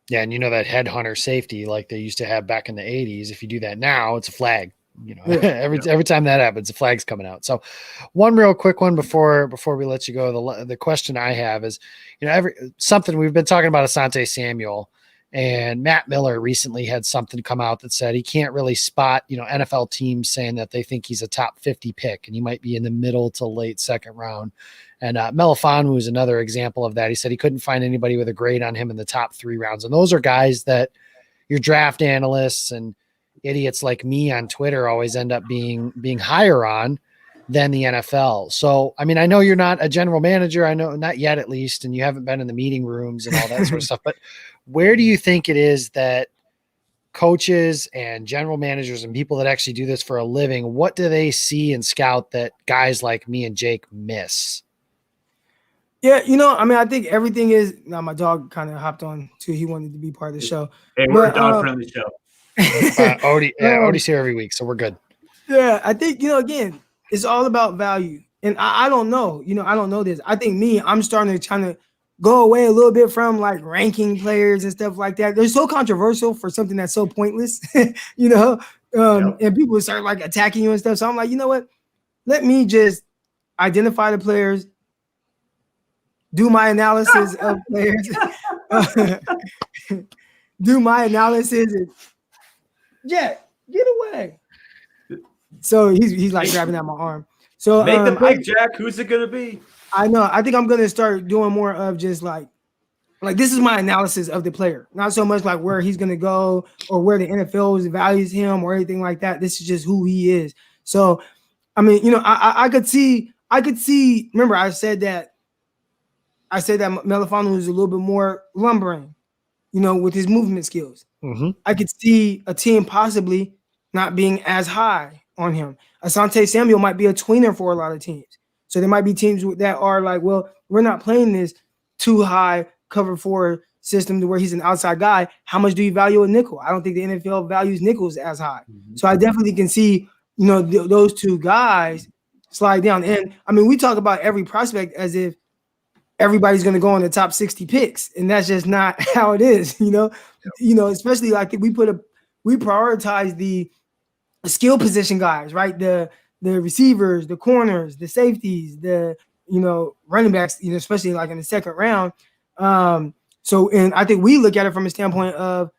Yeah, and you know that headhunter safety like they used to have back in the 80s. If you do that now, it's a flag. You know, every time that happens, the flag's coming out. So, one real quick one before we let you go. The question I have is, you know, something we've been talking about Asante Samuel. And Matt Miller recently had something come out that said he can't really spot, you know, NFL teams saying that they think he's a top 50 pick and he might be in the middle to late second round. And Melifanu is another example of that. He said he couldn't find anybody with a grade on him in the top 3 rounds. And those are guys that your draft analysts and idiots like me on Twitter always end up being higher on than the NFL. So, I mean, I know you're not a general manager. I know not yet, at least, and you haven't been in the meeting rooms and all that sort of stuff, but where do you think it is that coaches and general managers and people that actually do this for a living, what do they see and scout that guys like me and Jake miss? Yeah, you know, I mean, I think everything is now my dog kind of hopped on too. He wanted to be part of the show. Hey, we're a dog-friendly show. Odie's here every week, so we're good. Yeah, I think, you know, again, it's all about value. And I don't know, you know, I don't know this. I think I'm starting to kind of go away a little bit from like ranking players and stuff like that. They're so controversial for something that's so pointless, you know, and people start like attacking you and stuff. So I'm like, you know what? Let me just identify the players, do my analysis of players, do my analysis, and Jack, get away. So he's like grabbing at my arm. So make the pick, Jack. Who's it gonna be? I know. I think I'm gonna start doing more of just like this is my analysis of the player, not so much like where he's gonna go or where the NFL values him or anything like that. This is just who he is. So, I mean, I could see. Remember, I said that Melifonwu was a little bit more lumbering, with his movement skills. Mm-hmm. I could see a team possibly not being as high on him. Asante Samuel might be a tweener for a lot of teams. So there might be teams that are like, well, we're not playing this too high cover 4 system to where he's an outside guy. How much do you value a nickel? I don't think the NFL values nickels as high. Mm-hmm. So I definitely can see, those two guys slide down. And I mean, we talk about every prospect as if everybody's going to go on the top 60 picks, and that's just not how it is. Especially like we prioritize the skill position guys, right? The receivers, the corners, the safeties, the running backs, especially like in the second round. So, and I think we look at it from a standpoint of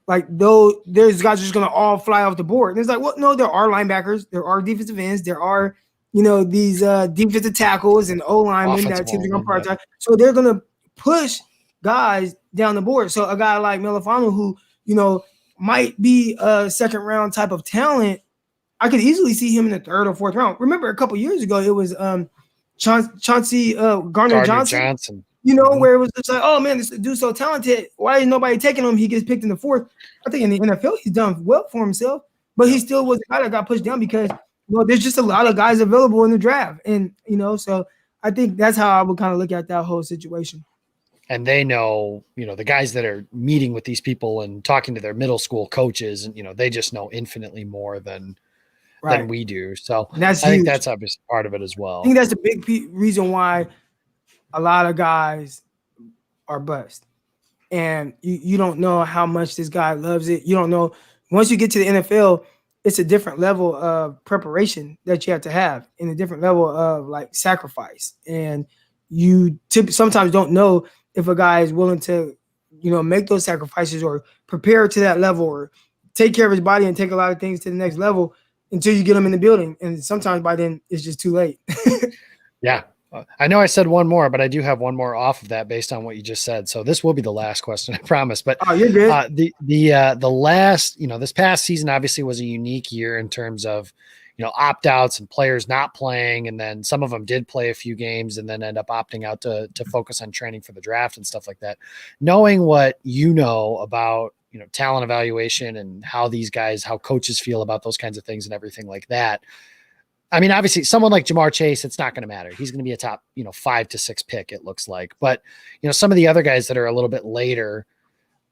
like, though there's guys just going to all fly off the board. And it's like, well, no, there are linebackers, there are defensive ends, there are these defensive tackles and O linemen that teams are going to prioritize. Yeah. So they're going to push guys down the board. So a guy like Melifonwu, who might be a second round type of talent, I could easily see him in the third or fourth round. Remember, a couple years ago, it was Chauncey Gardner Johnson. Where it was just like, oh man, this dude's so talented. Why is nobody taking him? He gets picked in the fourth. I think in the NFL, he's done well for himself, but he still was a guy that got pushed down because there's just a lot of guys available in the draft, and so I think that's how I would kind of look at that whole situation. And they know, the guys that are meeting with these people and talking to their middle school coaches, and they just know infinitely more than we do. So I think that's obviously part of it as well. I think that's the big reason why a lot of guys are bust, and you don't know how much this guy loves it. You don't know. Once you get to the NFL, it's a different level of preparation that you have to have, and a different level of like sacrifice. And you sometimes don't know if a guy is willing to, make those sacrifices or prepare to that level or take care of his body and take a lot of things to the next level until you get him in the building. And sometimes by then it's just too late. Yeah. I know I said one more, but I do have one more off of that based on what you just said. So this will be the last question, I promise. But you're good. The last, this past season obviously was a unique year in terms of, opt-outs and players not playing. And then some of them did play a few games and then end up opting out to focus on training for the draft and stuff like that. Knowing what about, talent evaluation and how coaches feel about those kinds of things and everything like that. I mean, obviously someone like Jamar Chase, it's not going to matter. He's going to be a top, 5 to 6 pick, it looks like. But, some of the other guys that are a little bit later,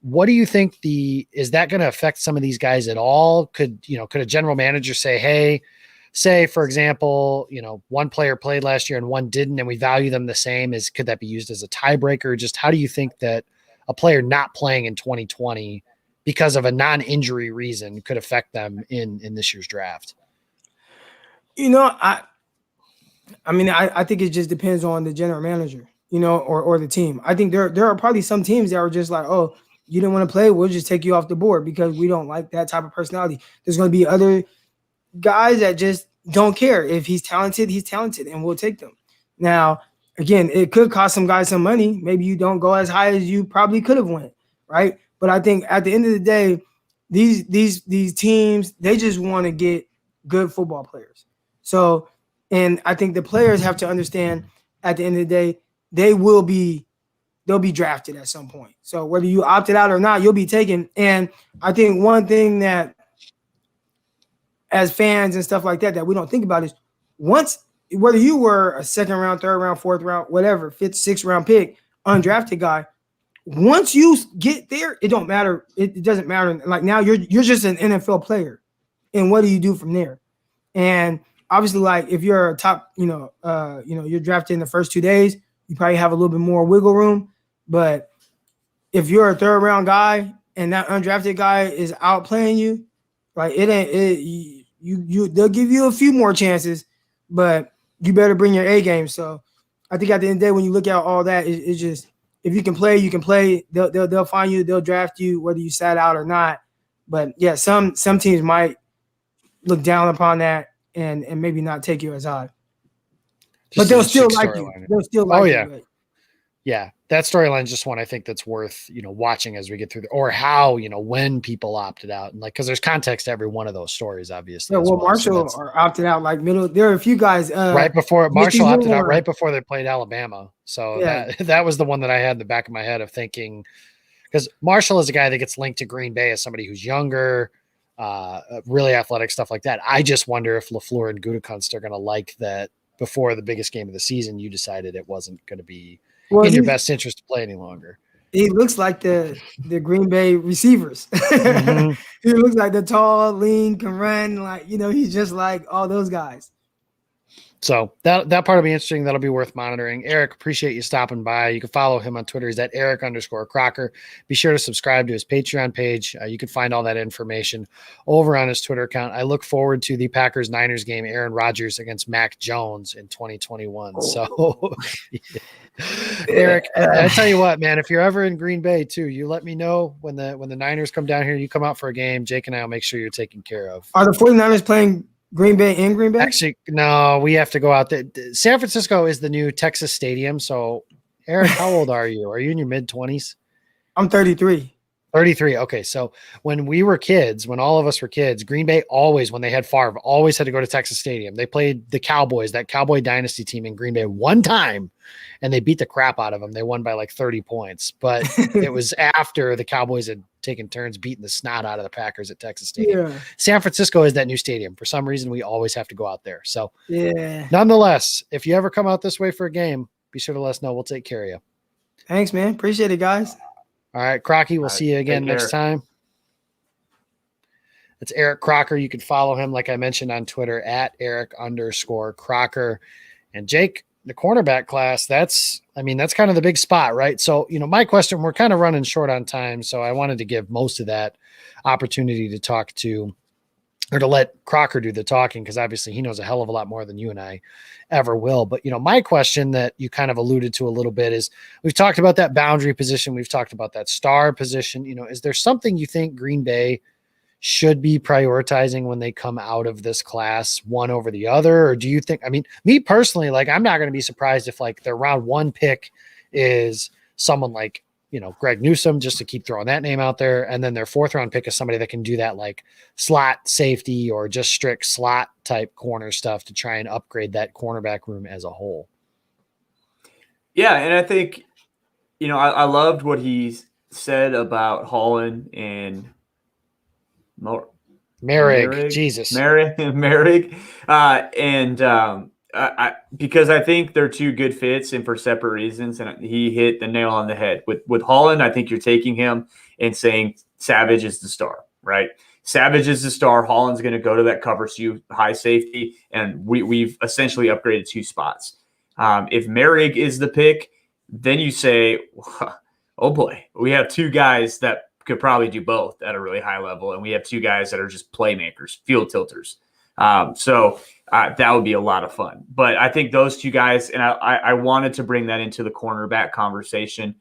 what do you think is that going to affect some of these guys at all? Could a general manager say, for example, one player played last year and one didn't, and we value them the same, could that be used as a tiebreaker? Just how do you think that a player not playing in 2020 because of a non-injury reason could affect them in this year's draft? I think it just depends on the general manager, or the team. I think there are probably some teams that are just like, oh, you didn't want to play, we'll just take you off the board because we don't like that type of personality. There's going to be other guys that just don't care. If he's talented, and we'll take them. Now, again, it could cost some guys some money. Maybe you don't go as high as you probably could have went, right? But I think at the end of the day, these teams, they just want to get good football players. So, and I think the players have to understand at the end of the day, they'll be drafted at some point. So whether you opted out or not, you'll be taken. And I think one thing that as fans and stuff like that we don't think about is whether you were a second round, third round, fourth round, whatever, fifth, sixth round pick, undrafted guy, once you get there, it don't matter. It doesn't matter. Like now you're just an NFL player. And what do you do from there? And obviously, like if you're a top, you're drafted in the first 2 days, you probably have a little bit more wiggle room. But if you're a third round guy and that undrafted guy is outplaying you, like they'll give you a few more chances, but you better bring your A game. So I think at the end of the day, when you look at all that, it's just if you can play, you can play. They'll find you, they'll draft you, whether you sat out or not. But yeah, some teams might look down upon that and maybe not take you as high. But Just they'll an still interesting like you. storyline. They'll still like yeah. you. Right? Yeah, that storyline is just one I think that's worth, watching as we get through or how, when people opted out and because there's context to every one of those stories, obviously. Yeah, as well, well. Marshall So are opted out middle. There are a few guys. right before Mickey Marshall opted out Moore. right before they played Alabama. So Yeah. that was the one that I had in the back of my head of thinking, because Marshall is a guy that gets linked to Green Bay as somebody who's younger, really athletic, stuff like that. I just wonder if LaFleur and Gutekunst are going to like that before the biggest game of the season, you decided it wasn't going to be in your best interest to play any longer. He looks like the Green Bay receivers. Mm-hmm. He looks like the tall, lean, can run. He's just like all those guys. So that part will be interesting. That'll be worth monitoring. Eric, appreciate you stopping by. You can follow him on Twitter. He's at Eric_Crocker. Be sure to subscribe to his Patreon page. You can find all that information over on his Twitter account. I look forward to the Packers-Niners game, Aaron Rodgers against Mac Jones in 2021. Oh. So, Eric, I tell you what, man, if you're ever in Green Bay too, you let me know when the Niners come down here, you come out for a game. Jake and I will make sure you're taken care of. Are the 49ers playing Green Bay in Green Bay? Actually, no, we have to go out there. San Francisco is the new Texas stadium. So, Eric, how old are you? Are you in your mid-20s? I'm 33. 33. Okay. So when we were kids, when all of us were kids, Green Bay always, when they had Favre, always had to go to Texas Stadium. They played the Cowboys, that Cowboy Dynasty team in Green Bay one time, and they beat the crap out of them. They won by like 30 points. But it was after the Cowboys had taken turns beating the snot out of the Packers at Texas Stadium. Yeah. San Francisco is that new stadium. For some reason, we always have to go out there. So nonetheless, if you ever come out this way for a game, be sure to let us know. We'll take care of you. Thanks, man. Appreciate it, guys. All right, Crocky, we'll see you again next time. It's Eric Crocker. You can follow him, like I mentioned, on Twitter at Eric_Crocker. And Jake, the cornerback class, that's kind of the big spot, right? So, my question, we're kind of running short on time, so I wanted to give most of that opportunity to talk to, or to let Crocker do the talking, because obviously he knows a hell of a lot more than you and I ever will. But, my question that you kind of alluded to a little bit is, we've talked about that boundary position. We've talked about that star position. Is there something you think Green Bay should be prioritizing when they come out of this class, one over the other? Or do you think, me personally, I'm not going to be surprised if their round one pick is someone like, Greg Newsome, just to keep throwing that name out there. And then their fourth round pick is somebody that can do that slot safety or just strict slot type corner stuff to try and upgrade that cornerback room as a whole. Yeah. And I think, I loved what he said about Holland and Merrick. Jesus. Merrick. Because I think they're two good fits and for separate reasons. And he hit the nail on the head. With Holland, I think you're taking him and saying Savage is the star, right? Savage is the star. Holland's going to go to that cover two high safety. And we've essentially upgraded two spots. If Merrick is the pick, then you say, oh boy, we have two guys that could probably do both at a really high level. And we have two guys that are just playmakers, field tilters. So that would be a lot of fun. But I think those two guys, and I wanted to bring that into the cornerback conversation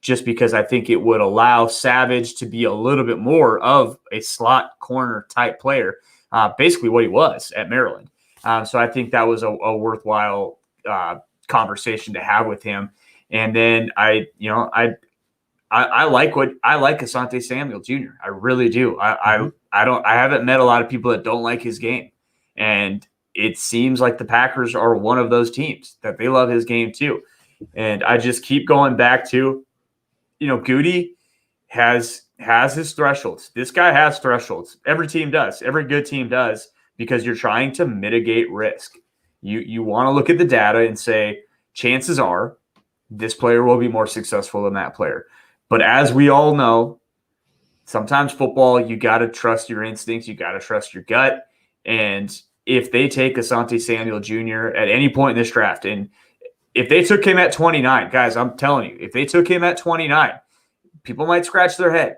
just because I think it would allow Savage to be a little bit more of a slot corner type player, basically what he was at Maryland. So I think that was a worthwhile conversation to have with him. And then I like Asante Samuel Jr. I really do. I haven't met a lot of people that don't like his game. And it seems like the Packers are one of those teams that they love his game too. And I just keep going back to, Goody has his thresholds. This guy has thresholds. Every team does. Every good team does, because you're trying to mitigate risk. You want to look at the data and say, chances are this player will be more successful than that player. But as we all know, sometimes football, you got to trust your instincts. You got to trust your gut. And if they take Asante Samuel Jr. at any point in this draft, and if they took him at 29, guys, I'm telling you, if they took him at 29, people might scratch their head.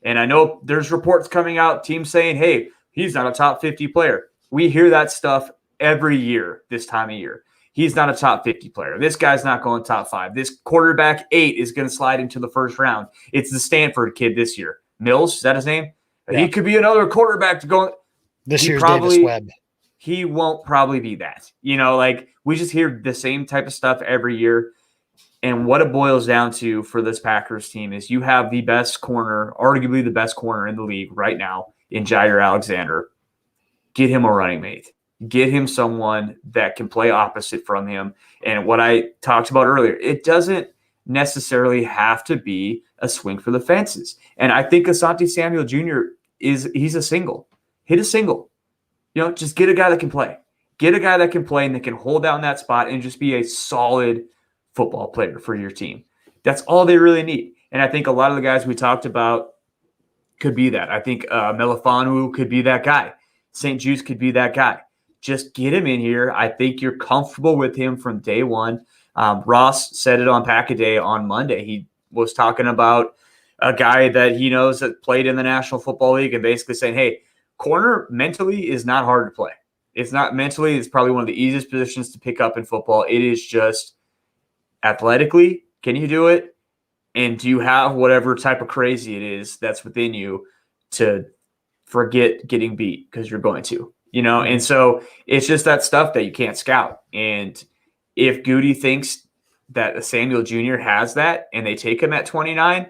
And I know there's reports coming out, teams saying, hey, he's not a top 50 player. We hear that stuff every year this time of year. He's not a top 50 player. This guy's not going top 5. This quarterback 8 is going to slide into the first round. It's the Stanford kid this year. Mills, is that his name? Yeah. He could be another quarterback to go. This year's Davis Webb. he won't probably be that. Like we just hear the same type of stuff every year. And what it boils down to for this Packers team is you have the best corner, arguably the best corner in the league right now in Jair Alexander. Get him a running mate. Get him someone that can play opposite from him. And what I talked about earlier, it doesn't necessarily have to be a swing for the fences. And I think Asante Samuel Jr. he's a single. Hit a single. Just get a guy that can play. Get a guy that can play and that can hold down that spot and just be a solid football player for your team. That's all they really need. And I think a lot of the guys we talked about could be that. I think Melifanu could be that guy. St. Jude's could be that guy. Just get him in here. I think you're comfortable with him from day one. Ross said it on Pack-A-Day on Monday. He was talking about a guy that he knows that played in the National Football League and basically saying, hey, corner mentally is not hard to play. It's not mentally. It's probably one of the easiest positions to pick up in football. It is just athletically, can you do it? And do you have whatever type of crazy it is that's within you to forget getting beat because you're going to, And so it's just that stuff that you can't scout. And if Goody thinks that Samuel Jr. has that and they take him at 29,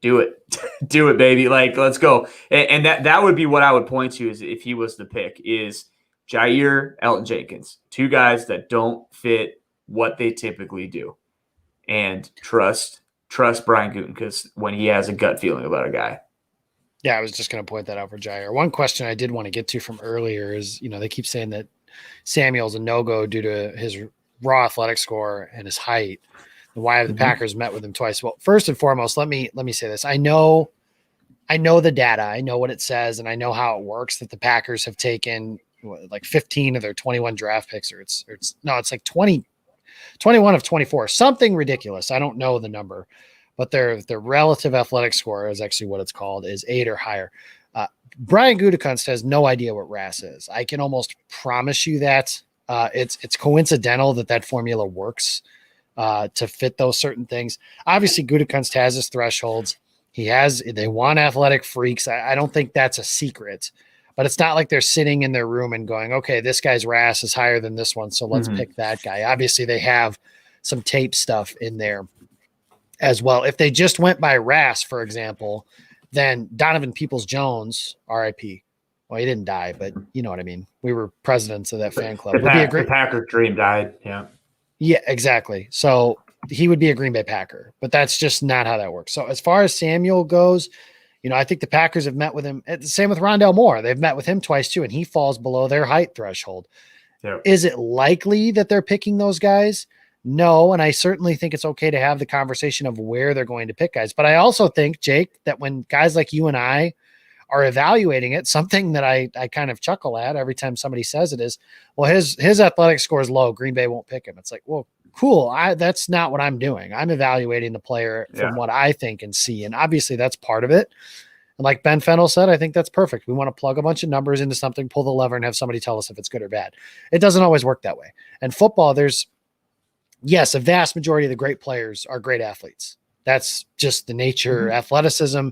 do it. Do it, baby. Like, let's go. And that would be what I would point to is if he was the pick is Jair, Elton Jenkins, two guys that don't fit what they typically do. And trust Brian Gutekunst when he has a gut feeling about a guy. Yeah, I was just going to point that out for Jair. One question I did want to get to from earlier is, they keep saying that Samuel's a no-go due to his raw athletic score and his height. And why have the Packers met with him twice? Well, first and foremost, let me say this. I know the data. I know what it says, and I know how it works that the Packers have taken like 15 of their 21 draft picks, or it's like 21 of 24, something ridiculous. I don't know the number, but their relative athletic score is actually what it's called, is 8 or higher. Brian Gutekunst has no idea what RAS is. I can almost promise you that it's coincidental that formula works to fit those certain things. Obviously, Gutekunst has his thresholds. They want athletic freaks. I don't think that's a secret, but it's not like they're sitting in their room and going, okay, this guy's RAS is higher than this one, so let's pick that guy. Obviously, they have some tape stuff in there as well. If they just went by RAS, for example, then Donovan Peoples-Jones, RIP. Well, he didn't die, but you know what I mean. We were presidents of that fan club. The Packer dream died, yeah. Yeah, exactly. So he would be a Green Bay Packer, but that's just not how that works. So as far as Samuel goes, I think the Packers have met with him. Same with Rondale Moore. They've met with him twice too, and he falls below their height threshold. Yep. Is it likely that they're picking those guys? No, and I certainly think it's okay to have the conversation of where they're going to pick guys. But I also think, Jake, that when guys like you and I are evaluating it, something that I kind of chuckle at every time somebody says it is, well, his athletic score is low. Green Bay won't pick him. It's like, well, cool. That's not what I'm doing. I'm evaluating the player from what I think and see. And obviously that's part of it. And like Ben Fennell said, I think that's perfect. We want to plug a bunch of numbers into something, pull the lever, and have somebody tell us if it's good or bad. It doesn't always work that way. And football, yes, a vast majority of the great players are great athletes. That's just the nature. Athleticism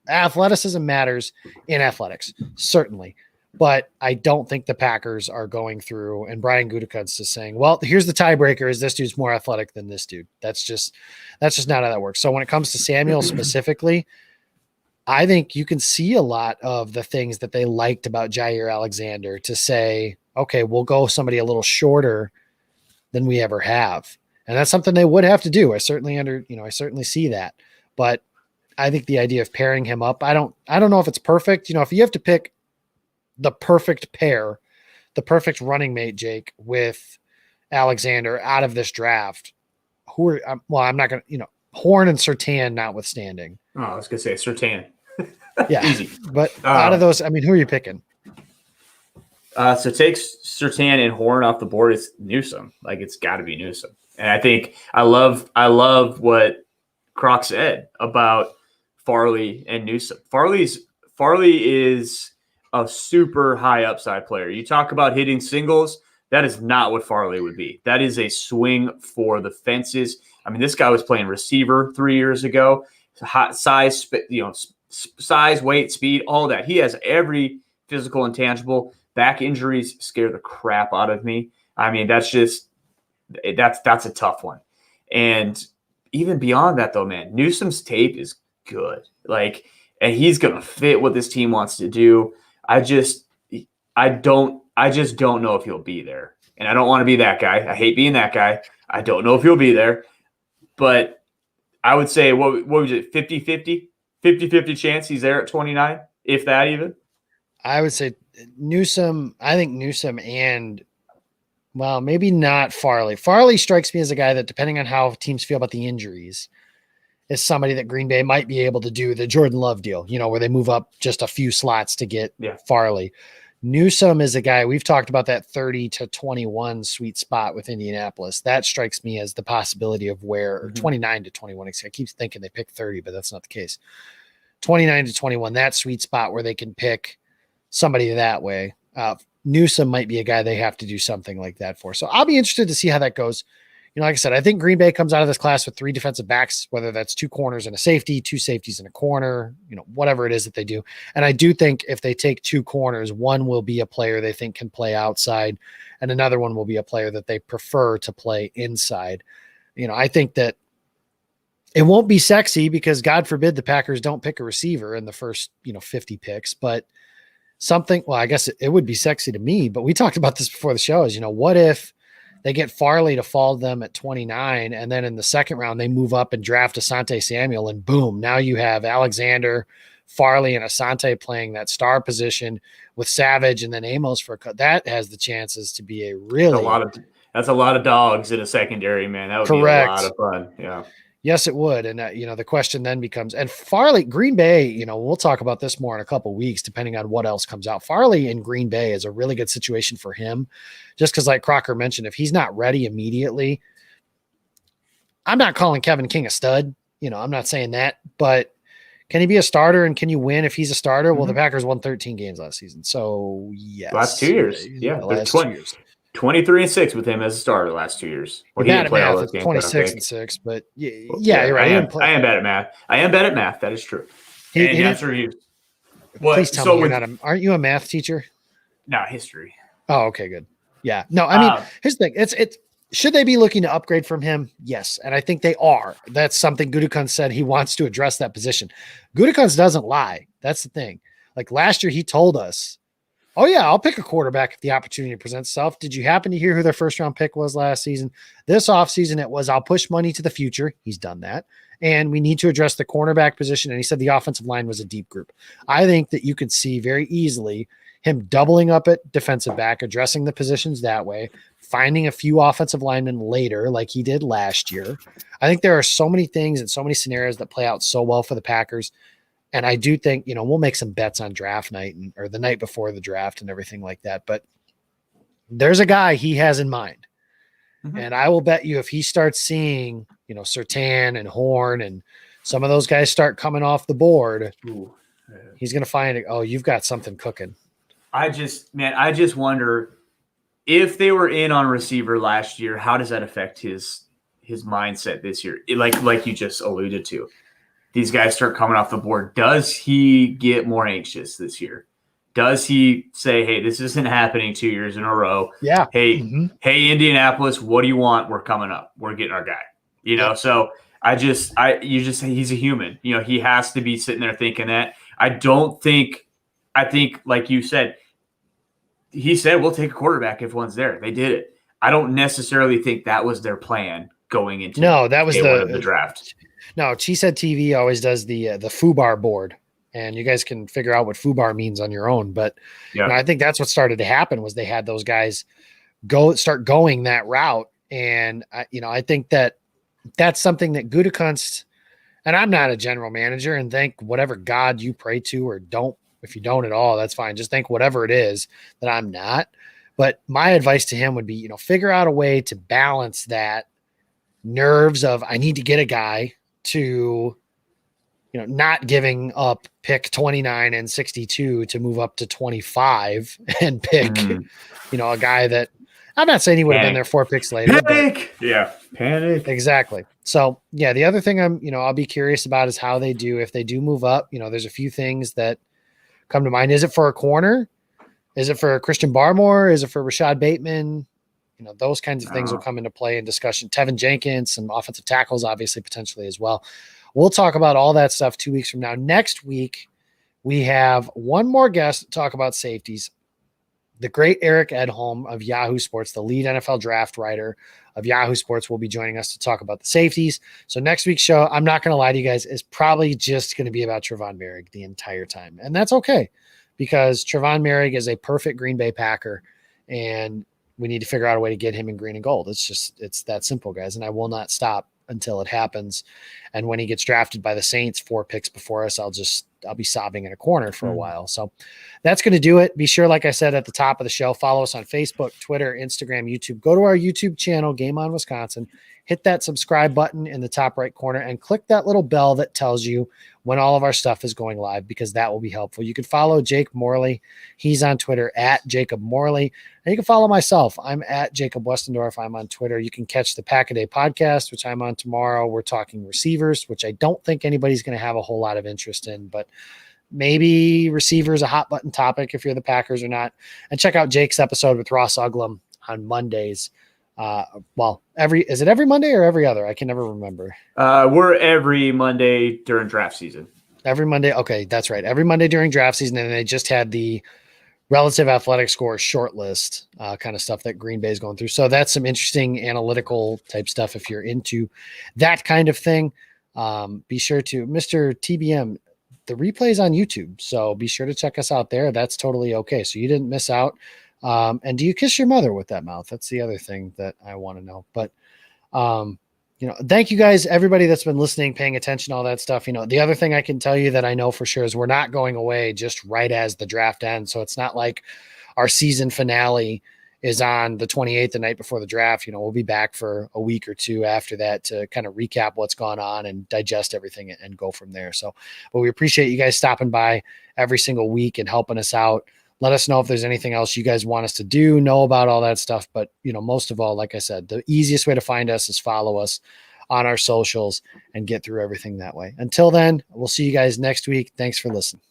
matters in athletics, certainly. But I don't think the Packers are going through, and Brian Gutekunst is saying, well, here's the tiebreaker, is this dude's more athletic than this dude. That's just not how that works. So when it comes to Samuel specifically, I think you can see a lot of the things that they liked about Jair Alexander to say, okay, we'll go somebody a little shorter than we ever have. And that's something they would have to do. I certainly see that. But I think the idea of pairing him up, I don't know if it's perfect. If you have to pick the perfect pair, the perfect running mate, Jake, with Alexander out of this draft, I'm not going to, Horn and Surtain notwithstanding. Oh, I was going to say Surtain. Yeah. Easy. But out of those, who are you picking? So take Surtain and Horn off the board. It's Newsome. Like, it's got to be Newsome. And I think I love what Croc said about Farley and Newsome. Farley is a super high upside player. You talk about hitting singles. That is not what Farley would be. That is a swing for the fences. I mean, this guy was playing receiver 3 years ago. Hot size, size, weight, speed, all that. He has every physical and tangible. Back injuries scare the crap out of me. I mean, that's a tough one. And even beyond that, though, man, Newsome's tape is good. Like, and he's going to fit what this team wants to do. I just don't know if he'll be there. And I don't want to be that guy. I hate being that guy. I don't know if he'll be there. But I would say, what was it, 50-50? 50-50 chance he's there at 29, if that even? I would say Newsome. I think Newsome and, well, maybe not Farley. Farley strikes me as a guy that, depending on how teams feel about the injuries, is somebody that Green Bay might be able to do the Jordan Love deal, where they move up just a few slots to get Farley. Newsome is a guy, we've talked about that 30 to 21 sweet spot with Indianapolis. That strikes me as the possibility of where, or 29 to 21. I keep thinking they pick 30, but that's not the case. 29 to 21, that sweet spot where they can pick somebody that way. Newsome might be a guy they have to do something like that for. So I'll be interested to see how that goes. Like I said, I think Green Bay comes out of this class with 3 defensive backs, whether that's 2 corners and a safety, 2 safeties and a corner, whatever it is that they do. And I do think if they take 2 corners, one will be a player they think can play outside, and another one will be a player that they prefer to play inside. I think that it won't be sexy because, God forbid, the Packers don't pick a receiver in the first, 50 picks, but something, well, I guess it would be sexy to me, but we talked about this before the show is, what if they get Farley to fall them at 29, and then in the second round, they move up and draft Asante Samuel, and boom, now you have Alexander, Farley, and Asante playing that star position with Savage and then Amos for a cut. That has the chances to be a really that's a lot of dogs in a secondary, man. That would be a lot of fun. Yeah. Yes, it would. And, the question then becomes, and Farley, Green Bay, we'll talk about this more in a couple of weeks, depending on what else comes out. Farley in Green Bay is a really good situation for him, just because, like Crocker mentioned, if he's not ready immediately, I'm not calling Kevin King a stud. I'm not saying that, but can he be a starter and can you win if he's a starter? Well, the Packers won 13 games last season. So, yes. Last 2 years. Yeah. The last 2 years. 23-6 with him as a starter the last 2 years. Well, he didn't play all those games. 26-6, but yeah, you're right. I am bad at math. That is true. Please tell me aren't you a math teacher? No, history. Oh, okay, good. Yeah. No, I mean, here's the thing. It's should they be looking to upgrade from him? Yes. And I think they are. That's something Gutekunst said he wants to address that position. Gutekunst doesn't lie. That's the thing. Like last year, he told us, oh, yeah, I'll pick a quarterback if the opportunity presents itself. Did you happen to hear who their first-round pick was last season? This offseason, it was, I'll push money to the future. He's done that. And we need to address the cornerback position. And he said the offensive line was a deep group. I think that you could see very easily him doubling up at defensive back, addressing the positions that way, finding a few offensive linemen later like he did last year. I think there are so many things and so many scenarios that play out so well for the Packers. And I do think, we'll make some bets on draft night or the night before the draft and everything like that. But there's a guy he has in mind. And I will bet you if he starts seeing, Surtain and Horn and some of those guys start coming off the board, he's going to find, you've got something cooking. I just wonder if they were in on receiver last year, how does that affect his mindset this year? Like you just alluded to. These guys start coming off the board. Does he get more anxious this year? Does he say, hey, this isn't happening 2 years in a row? Yeah. Hey, Indianapolis, what do you want? We're coming up. We're getting our guy. So he's a human. He has to be sitting there thinking that. I think, like you said, he said, we'll take a quarterback if one's there. They did it. I don't necessarily think that was their plan going into that was the draft. No, Cheesehead TV always does the FUBAR board, and you guys can figure out what FUBAR means on your own. But I think that's what started to happen was they had those guys start going that route, and I think that's something that Gutekunst, and I'm not a general manager, and thank whatever God you pray to or don't. If you don't at all, that's fine. Just think whatever it is that I'm not. But my advice to him would be, figure out a way to balance that nerves of I need to get a guy to, not giving up pick 29 and 62 to move up to 25 and pick, a guy that I'm not saying he would have been there 4 picks later. Panic. Panic. Exactly. So the other thing I'll be curious about is how they do, if they do move up, there's a few things that come to mind. Is it for a corner? Is it for Christian Barmore? Is it for Rashad Bateman? You know, those kinds of things will come into play in discussion. Tevin Jenkins, some offensive tackles, obviously, potentially as well. We'll talk about all that stuff 2 weeks from now. Next week, we have one more guest to talk about safeties. The great Eric Edholm of Yahoo Sports, the lead NFL draft writer of Yahoo Sports, will be joining us to talk about the safeties. So next week's show, I'm not going to lie to you guys, is probably just going to be about Trevon Moehrig the entire time. And that's okay, because Trevon Moehrig is a perfect Green Bay Packer, and we need to figure out a way to get him in green and gold. It's that simple, guys. And I will not stop until it happens. And when he gets drafted by the Saints 4 picks before us, I'll be sobbing in a corner for a while. So that's going to do it. Be sure, like I said at the top of the show, follow us on Facebook, Twitter, Instagram, YouTube. Go to our YouTube channel, Game On Wisconsin. Hit that subscribe button in the top right corner and click that little bell that tells you when all of our stuff is going live, because that will be helpful. You can follow Jake Morley. He's on Twitter at Jacob Morley. And you can follow myself. I'm at Jacob Westendorf. I'm on Twitter. You can catch the Pack a Day podcast, which I'm on tomorrow. We're talking receivers, which I don't think anybody's going to have a whole lot of interest in, but maybe receivers a hot button topic if you're the Packers or not. And check out Jake's episode with Ross Uglum on Mondays. Is it every Monday or every other? I can never remember. We're every Monday during draft season. Every Monday. Okay. That's right. Every Monday during draft season. And they just had the relative athletic score short list kind of stuff that Green Bay is going through. So that's some interesting analytical type stuff. If you're into that kind of thing, be sure to Mr. TBM, the replay's on YouTube. So be sure to check us out there. That's totally okay. So you didn't miss out. And do you kiss your mother with that mouth? That's the other thing that I want to know. But, thank you guys, everybody that's been listening, paying attention, all that stuff. The other thing I can tell you that I know for sure is we're not going away just right as the draft ends. So it's not like our season finale is on the 28th, the night before the draft. We'll be back for a week or two after that to kind of recap what's gone on and digest everything and go from there. So, but we appreciate you guys stopping by every single week and helping us out. Let us know if there's anything else you guys want us to do, know about all that stuff. But, most of all, like I said, the easiest way to find us is follow us on our socials and get through everything that way. Until then, we'll see you guys next week. Thanks for listening.